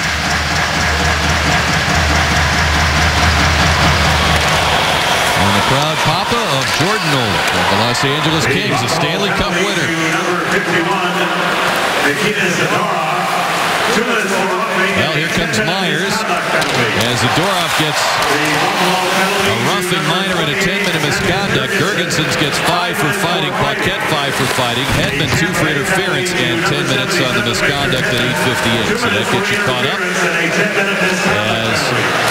S1: And the crowd papa of Jordan Nolan of the Los Angeles Kings, a Stanley Cup winner.
S3: Number 51, Nikita Zadorov.
S1: Well, here comes Myers as Zadorov gets a roughing minor and a 10-minute misconduct. Jurgensen gets 5 for fighting, Paquette 5 for fighting, Hedman 2 for interference, and 10 minutes on the misconduct at 8:58. So that gets you caught up as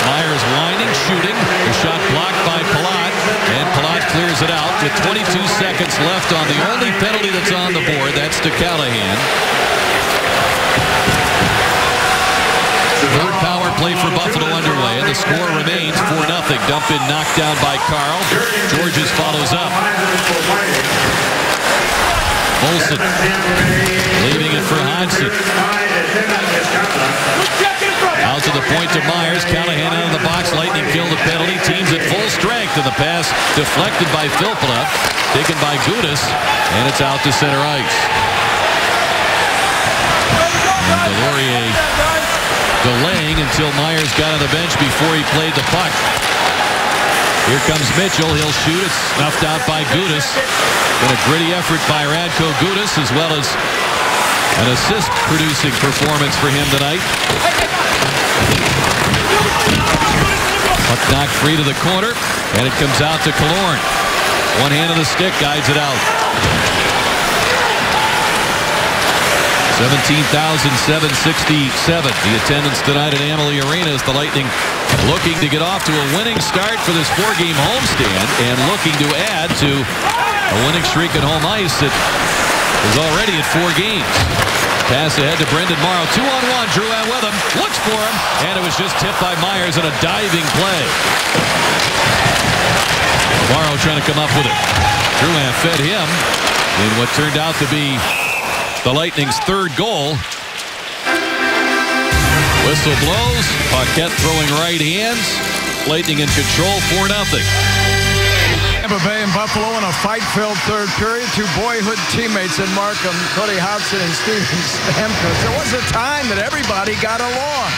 S1: Myers whining, shooting. The shot blocked by Palat, and Palat clears it out with 22 seconds left on the only penalty that's on the board. That's to Callahan. Third power play for Buffalo underway, and the score remains 4-0. Dump in knocked down by Carl. Georges follows up. Olsen leaving it for Hodgson. Out to the point to Myers. Callahan out of the box. Lightning kill the penalty. Teams at full strength, and the pass deflected by Filppula, taken by Gudas, and it's out to center ice. And Delorier delaying until Myers got on the bench before he played the puck. Here comes Mitchell. He'll shoot. It's snuffed out by Gudas. Been a gritty effort by Radko Gudas, as well as an assist-producing performance for him tonight. Puck knocked free to the corner, and it comes out to Killorn. One hand on the stick, guides it out. 17,767. The attendance tonight at Amalie Arena as the Lightning looking to get off to a winning start for this 4-game homestand and looking to add to a winning streak at home ice that is already at 4 games. Pass ahead to Brendan Morrow. 2-on-1. Drouin with him. Looks for him. And it was just tipped by Myers in a diving play. Morrow trying to come up with it. Drouin fed him in what turned out to be the Lightning's third goal. Whistle blows. Paquette throwing right hands. Lightning in control, 4-0.
S6: Tampa Bay and Buffalo in a fight-filled third period. Two boyhood teammates in Markham, Cody Hodgson and Steven Stamkos. There was a time that everybody got along.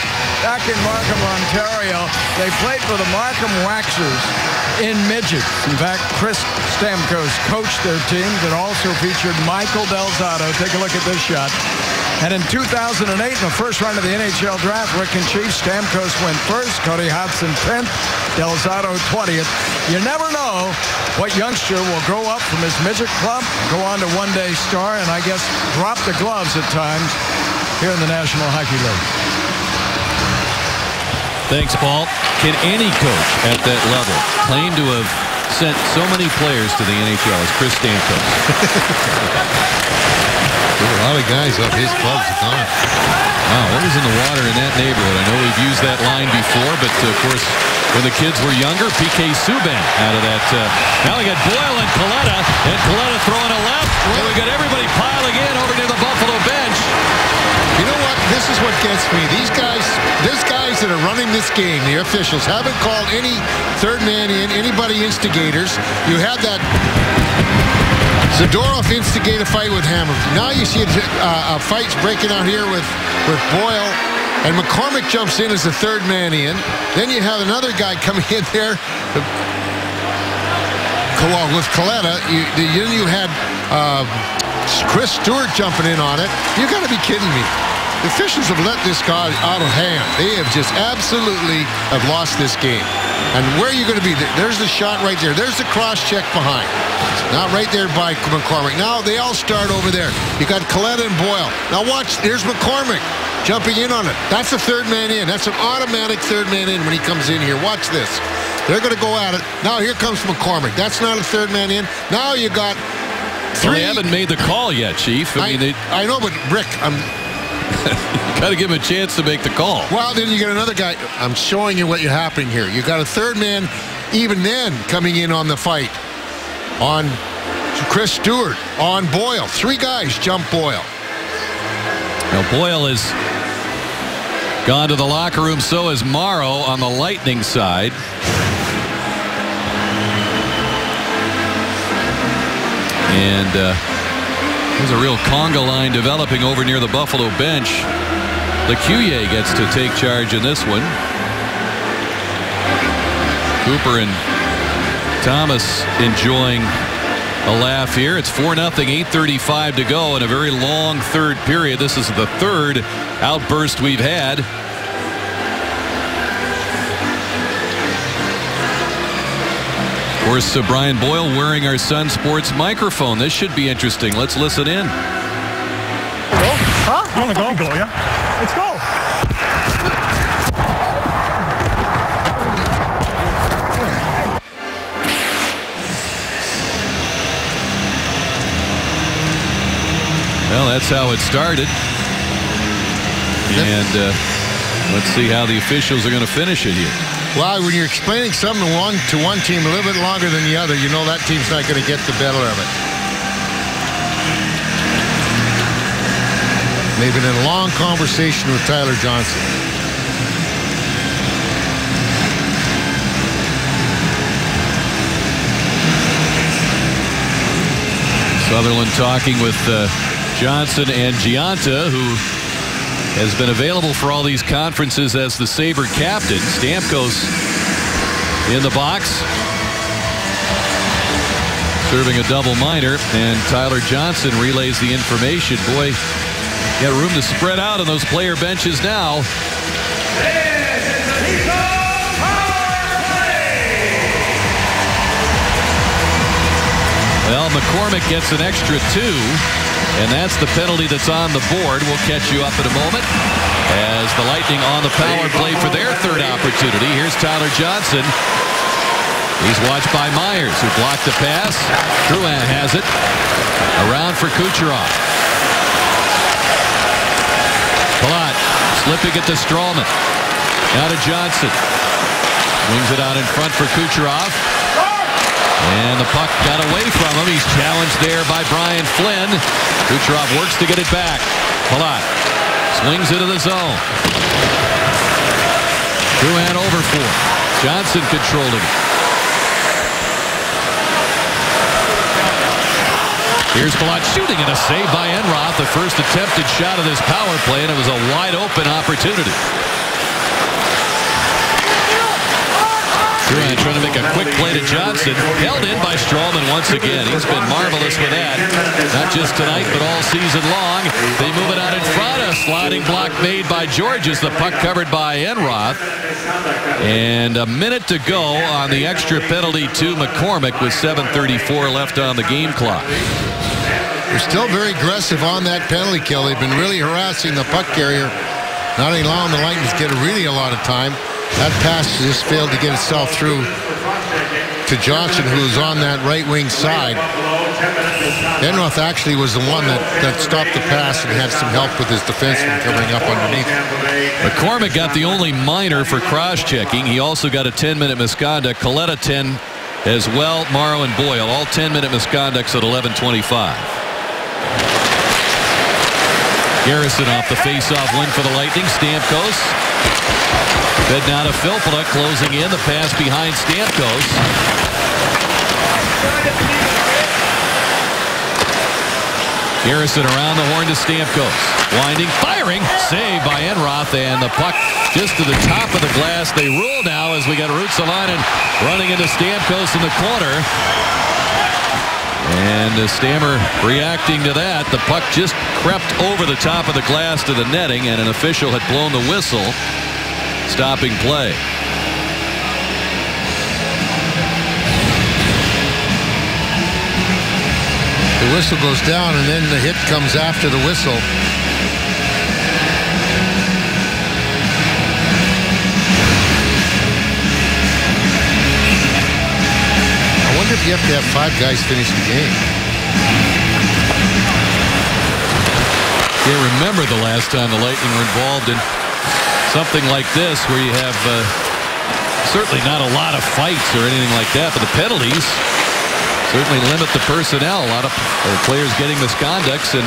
S6: Back in Markham, Ontario, they played for the Markham Waxers in midget. In fact, Chris Stamkos coached their team that also featured Michael Del Zotto. Take a look at this shot. And in 2008, in the first round of the NHL draft, Rick and Chief, Stamkos went first, Cody Hodgson 10th, Del Zotto 20th. You never know what youngster will grow up from his midget club, go on to one-day star, and I guess drop the gloves at times here in the National Hockey League.
S1: Thanks, Paul. Can any coach at that level claim to have sent so many players to the NHL as Chris Stamkos?
S5: There were a lot of guys off his clubs at the time.
S1: Wow, what was in the water in that neighborhood? I know we've used that line before, but of course, when the kids were younger, PK Subban out of that. Now we got Boyle and Coletta throwing a left. And we got everybody piling in over near the Buffalo bench.
S5: You know what? This is what gets me. These guys that are running this game, the officials, haven't called any third man in, anybody instigators. You had that Zadorov instigate a fight with Hamilton. Now you see a fight's breaking out here with Boyle, and McCormick jumps in as the third man in. Then you have another guy coming in there with Coletta. You had Chris Stewart jumping in on it. You got to be kidding me. The officials have let this guy out of hand. They have just absolutely have lost this game. And where are you going to be? There's the shot right there. There's the cross-check behind. Now right there by McCormick. Now they all start over there. You got Kaleta and Boyle. Now watch. There's McCormick jumping in on it. That's the third man in. That's an automatic third man in when he comes in here. Watch this. They're going to go at it. Now here comes McCormick. That's not a third man in. Now you got three.
S1: Well, they haven't made the call yet, Chief.
S5: I know, but Rick,
S1: got to give him a chance to make the call.
S5: Well, then you get another guy. I'm showing you what you're happening here. You got a third man, even then, coming in on the fight. On Chris Stewart, on Boyle. Three guys jump Boyle.
S1: Now Boyle has gone to the locker room. So has Morrow on the Lightning side. And there's a real conga line developing over near the Buffalo bench. Lecuyer gets to take charge in this one. Cooper and Thomas enjoying a laugh here. It's 4-0, 8:35 to go in a very long third period. This is the third outburst we've had. Of course, Brian Boyle wearing our Sun Sports microphone. This should be interesting. Let's listen in.
S7: Go? Huh? You want to go? Go, yeah. Let's go.
S1: Well, that's how it started. And let's see how the officials are going to finish it here.
S5: Well, when you're explaining something to one team a little bit longer than the other, you know that team's not going to get the better of it. They've been in a long conversation with Tyler Johnson.
S1: Sutherland talking with Johnson and Gianta, who has been available for all these conferences as the Sabre captain. Stamkos in the box, serving a double minor, and Tyler Johnson relays the information. Boy, got room to spread out on those player benches now. Well, McCormick gets an extra 2, and that's the penalty that's on the board. We'll catch you up in a moment as the Lightning on the power play for their third opportunity. Here's Tyler Johnson. He's watched by Myers, who blocked the pass. Drouin has it. Around for Kucherov. Palat slipping it to Strawman. Now to Johnson. Swings it out in front for Kucherov. And the puck got away from him. He's challenged there by Brian Flynn. Kucherov works to get it back. Palat swings into the zone. Drouin over for him. Johnson controlling it. Here's Palat shooting, and a save by Enroth. The first attempted shot of this power play, and it was a wide open opportunity. Drouin trying to make a quick play to Johnson. Held in by Strawman once again. He's been marvelous with that. Not just tonight, but all season long. They move it out in front. A sliding block made by Georges. The puck covered by Enroth. And a minute to go on the extra penalty to McCormick with 7:34 left on the game clock.
S5: They're still very aggressive on that penalty kill. They've been really harassing the puck carrier, not allowing the Lightning to get really a lot of time. That pass just failed to get itself through to Johnson, who was on that right wing side. Enroth actually was the one that stopped the pass and had some help with his defenseman coming up underneath.
S1: McCormick got the only minor for cross-checking. He also got a 10-minute misconduct. Kaleta 10 as well. Morrow and Boyle, all 10-minute misconducts at 11:25. Garrison off the face-off win for the Lightning. Stamkos. Fed now to Filppula, closing in. The pass behind Stamkos. Garrison around the horn to Stamkos. Winding, firing. Save by Enroth, and the puck just to the top of the glass. They rule now as we got Ruotsalainen running into Stamkos in the corner. And Stammer reacting to that. The puck just crept over the top of the glass to the netting, and an official had blown the whistle, stopping play.
S5: The whistle goes down, and then the hit comes after the whistle. I wonder if you have to have 5 guys finish the game.
S1: Can't remember the last time the Lightning were involved in something like this, where you have certainly not a lot of fights or anything like that, but the penalties certainly limit the personnel. A lot of players getting misconducts and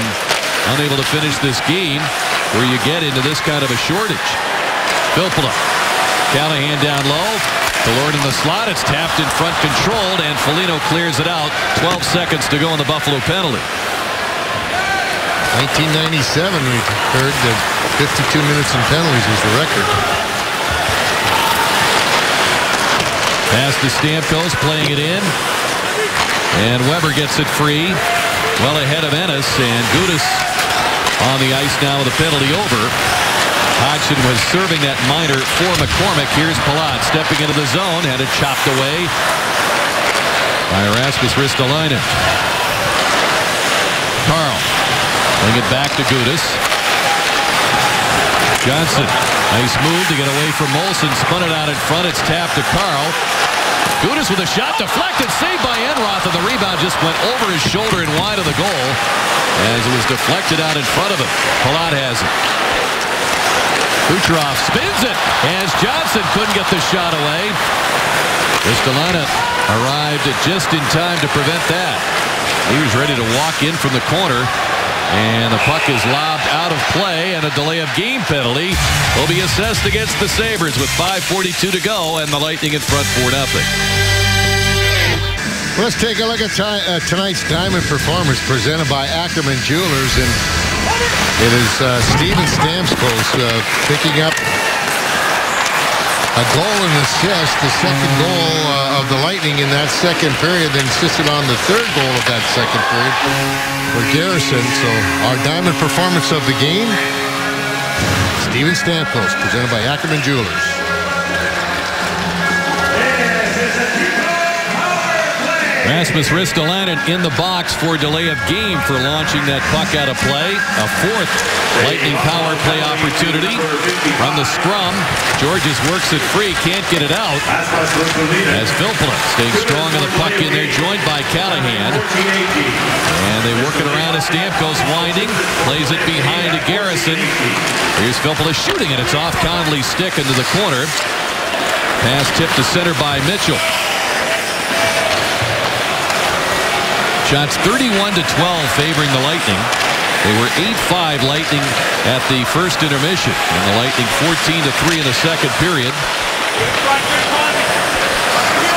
S1: unable to finish this game, where you get into this kind of a shortage. Filppula, Callahan down low. Killorn in the slot. It's tapped in front, controlled, and Foligno clears it out. 12 seconds to go on the Buffalo penalty.
S5: 1997, we heard that 52 minutes in penalties was the record.
S1: Pass to Stamkos, playing it in. And Weber gets it free. Well ahead of Ennis, and Gudas on the ice now with a penalty over. Hodgson was serving that minor for McCormick. Here's Palat stepping into the zone. Had it chopped away by Rasmus Ristolainen. Carl. Bring it back to Gudas. Johnson. Nice move to get away from Molson. Spun it out in front. It's tapped to Carl. Gudas with a shot deflected. Saved by Enroth. And the rebound just went over his shoulder and wide of the goal as it was deflected out in front of him. Palat has it. Kucherov spins it as Johnson couldn't get the shot away. Ristolainen arrived just in time to prevent that. He was ready to walk in from the corner. And the puck is lobbed out of play, and a delay of game penalty will be assessed against the Sabres with 5:42 to go, and the Lightning in front 4-0.
S5: Let's take a look at tonight's Diamond Performance presented by Ackerman Jewelers, and it is Steven Stamkos picking up a goal and assist, the second goal of the Lightning in that second period, then insisted on the third goal of that second period for Garrison. So our Diamond Performance of the game, Steven Stamkos, presented by Ackerman Jewelers.
S1: Rasmus Ristolainen in the box for delay of game for launching that puck out of play. A fourth Lightning power play opportunity from the scrum. Georges works it free, can't get it out. As Filppula staying strong on the puck in there, joined by Callahan. And they work it around as Stamkos winding. Plays it behind to Garrison. Here's Filppula shooting, and it's off Conley's stick into the corner. Pass tipped to center by Mitchell. Shots 31-12 favoring the Lightning. They were 8-5 Lightning at the first intermission. And the Lightning 14-3 in the second period.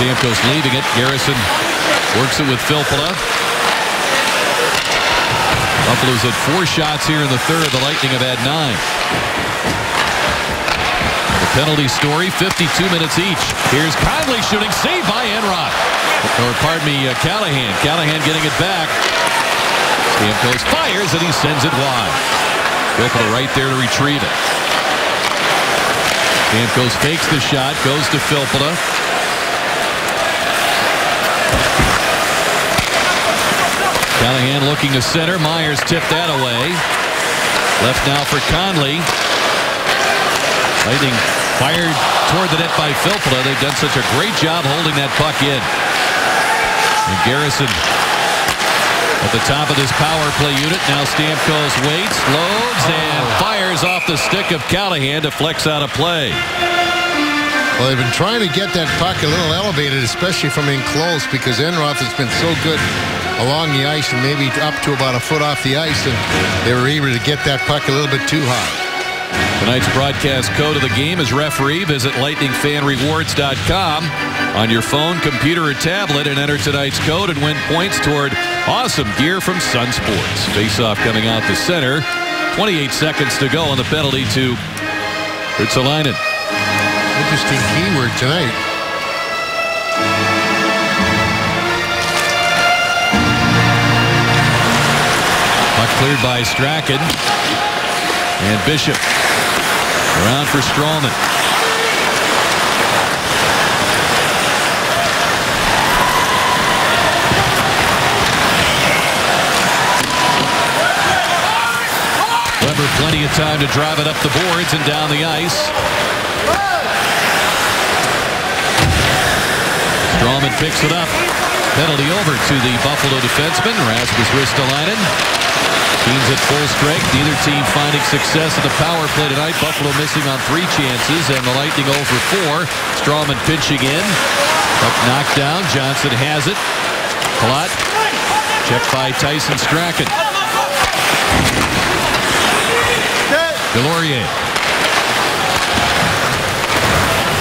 S1: Stamkos leaving it. Garrison works it with Filppula. Buffalo's had 4 shots here in the third. The Lightning have had 9. The penalty story, 52 minutes each. Here's Conley shooting, saved by Enroth. Or pardon me, Callahan. Callahan getting it back. Stamkos fires and he sends it wide. Filppula right there to retrieve it. Stamkos fakes the shot, goes to Filppula. Callahan looking to center. Myers tipped that away. Left now for Conley. Lightning fired toward the net by Filppula. They've done such a great job holding that puck in. And Garrison at the top of this power play unit. Now Stamkos waits, loads, and fires off the stick of Callahan. Deflects out of play.
S5: Well, they've been trying to get that puck a little elevated, especially from in close, because Enroth has been so good along the ice and maybe up to about a foot off the ice, and they were able to get that puck a little bit too high.
S1: Tonight's broadcast code of the game is referee. Visit lightningfanrewards.com on your phone, computer, or tablet and enter tonight's code and win points toward awesome gear from Sun Sports. Face-off coming out the center. 28 seconds to go on the penalty to Ristolainen.
S5: Interesting keyword tonight.
S1: Puck cleared by Strachan. And Bishop around for Stralman. of time to drive it up the boards and down the ice. Strawman picks it up. Penalty over to the Buffalo defenseman, Rasmus Ristolainen. Teams at full strength. Neither team finding success at the power play tonight. Buffalo missing on 3 chances, and the Lightning 0 for 4. Strawman pinching in. Puck knocked down. Johnson has it. Palat. Checked by Tyson Strachan. Delorier.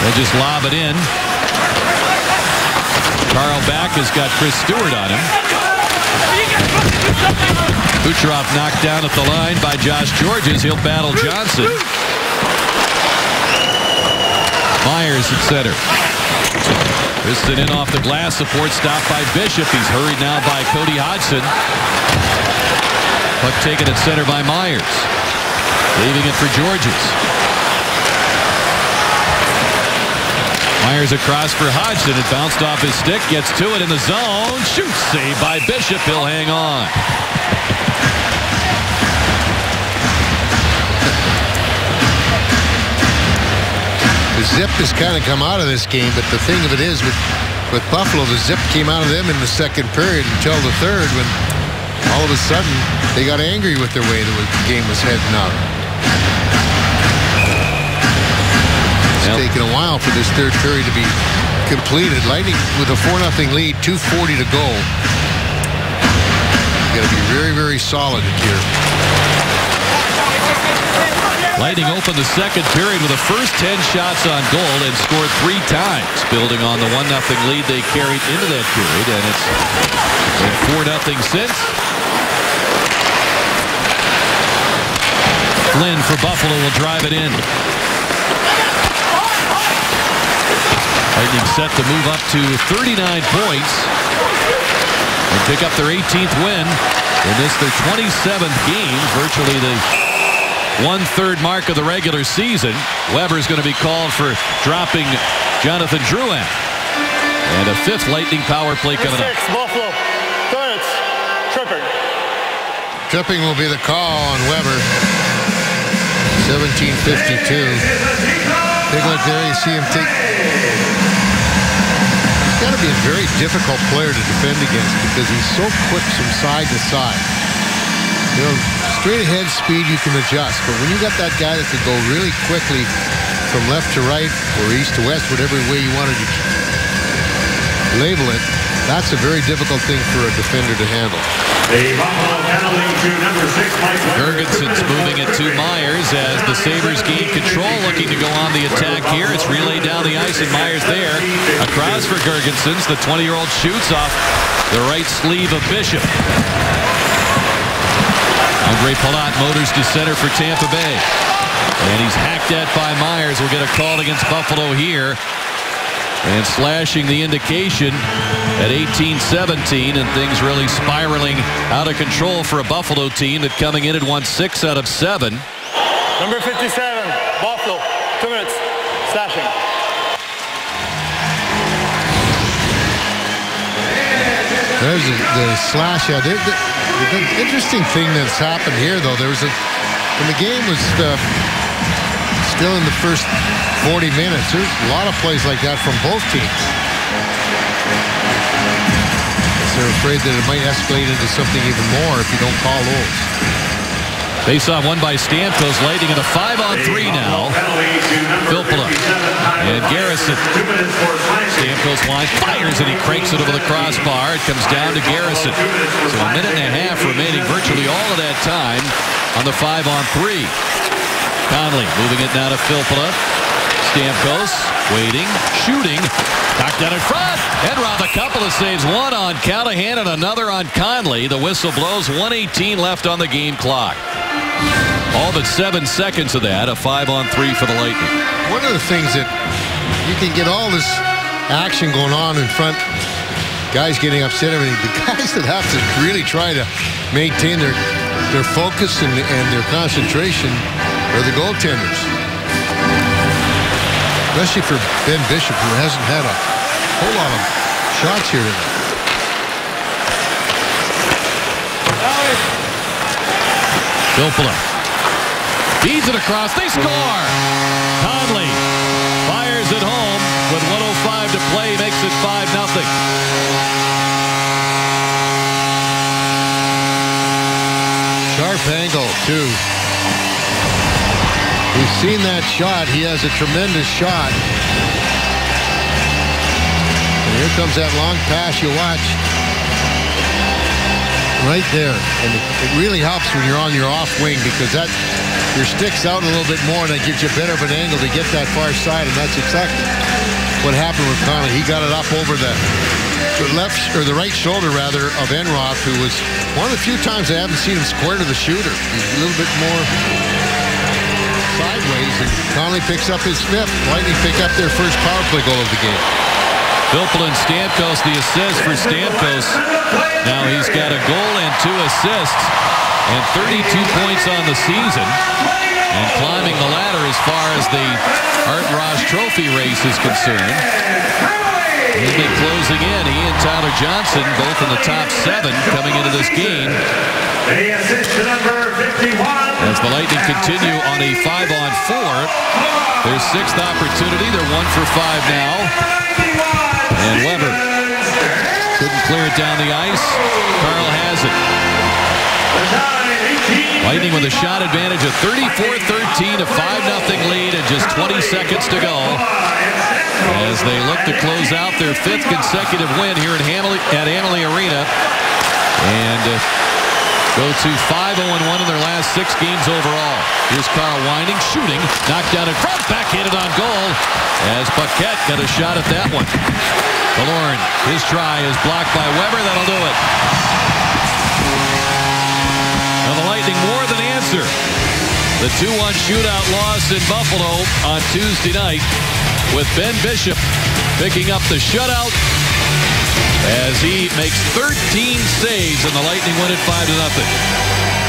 S1: They'll just lob it in. Carl Back has got Chris Stewart on him. Kucherov knocked down at the line by Josh Georges. He'll battle Johnson. Myers at center. Piston in off the glass. Support stopped by Bishop. He's hurried now by Cody Hodgson. Puck taken at center by Myers. Leaving it for Georges. Myers across for Hodgson. It bounced off his stick. Gets to it in the zone. Shoots. Saved by Bishop. He'll hang on.
S5: The zip has kind of come out of this game, but the thing of it is with Buffalo, the zip came out of them in the second period until the third, when all of a sudden they got angry with the way the game was heading out. It's taken a while for this third period to be completed. Lightning with a 4-0 lead, 2:40 to go. You got to be very, very solid here.
S1: Lightning opened the second period with the first 10 shots on goal and scored 3 times, building on the 1-0 lead they carried into that period, and it's been 4-0 since. Flynn for Buffalo will drive it in. Lightning set to move up to 39 points and pick up their 18th win in this, their 27th game, virtually the 1/3 mark of the regular season. Weber's going to be called for dropping Jonathan Drouin. And a 5th Lightning power play coming up.
S7: Buffalo. Thirds. Tripping.
S5: Tripping will be the call on Weber. 17:52. Big look there. You see him take. He's got to be a very difficult player to defend against because he's so quick from side to side. You know, straight ahead speed you can adjust, but when you got that guy that can go really quickly from left to right or east to west, whatever way you wanted to label it, that's a very difficult thing for a defender to handle.
S1: Gergensen's moving it to Myers as the Sabres gain control, looking to go on the attack here. It's relayed down the ice, and Myers there. Across for Gergensen's. The 20-year-old shoots off the right sleeve of Bishop. Andre Palat motors to center for Tampa Bay. And he's hacked at by Myers. We'll get a call against Buffalo here. And slashing the indication at 18-17, and things really spiraling out of control for a Buffalo team that coming in had won 6 out of 7.
S7: Number 57, Buffalo. 2 minutes. Slashing.
S5: There's the slash out. The interesting thing that's happened here, though, there was when the game was still in the first 40 minutes, there's a lot of plays like that from both teams. They're afraid that it might escalate into something even more if you don't call those.
S1: Face-off won by Stamkos. Lightning at a 5-on-3 now. Filppula and Garrison. Stamkos line fires and he cranks it over the crossbar. It comes down to Garrison. So a minute and a half remaining, virtually all of that time on the 5-on-3. Conley moving it now to Filppula. Stamkos waiting, shooting, knocked down in front. Enroth a couple of saves, one on Callahan and another on Conley. The whistle blows, 1:18 left on the game clock. All but 7 seconds of that, a 5-on-3 for the Lightning.
S5: One of the things that you can get all this action going on in front, guys getting upset, everything. The guys that have to really try to maintain their focus and their concentration are the goaltenders. Especially for Ben Bishop, who hasn't had a whole lot of shots here tonight. Filppula
S1: Feeds it across. They score. Conley fires it home with 1:05 to play. Makes it 5-0.
S5: Sharp angle, too. We've seen that shot. He has a tremendous shot. And here comes that long pass. You watch. Right there. And it really helps when you're on your off wing because that your stick's out a little bit more and that gives you a better of an angle to get that far side. And that's exactly what happened with Conley. He got it up over the left or the right shoulder rather of Enroth, who was one of the few times I haven't seen him square to the shooter. He's a little bit more sideways, and Conley picks up his fifth. Lightning pick up their first power play goal of the game.
S1: Filppula and Stamkos, the assist for Stamkos. Now he's got a goal and 2 assists and 32 points on the season. And climbing the ladder as far as the Art Ross Trophy race is concerned. He's been closing in. He and Tyler Johnson both in the top 7 coming into this game. As the Lightning continue on a 5-on-4. Their 6th opportunity. They're 1 for 5 now. And Weber couldn't clear it down the ice. Carl has it. Lightning with a shot advantage of 34-13, a 5-0 lead, and just 20 seconds to go as they look to close out their 5th consecutive win here at Amalie Arena and go to 5-0-1 in their last 6 games overall. Here's Carl Winding, shooting, knocked down in front, backhanded on goal as Paquette got a shot at that one. Killorn, his try is blocked by Weber. That'll do it. Now the Lightning more than answer the 2-1 shootout loss in Buffalo on Tuesday night with Ben Bishop picking up the shutout as he makes 13 saves and the Lightning win it 5-0.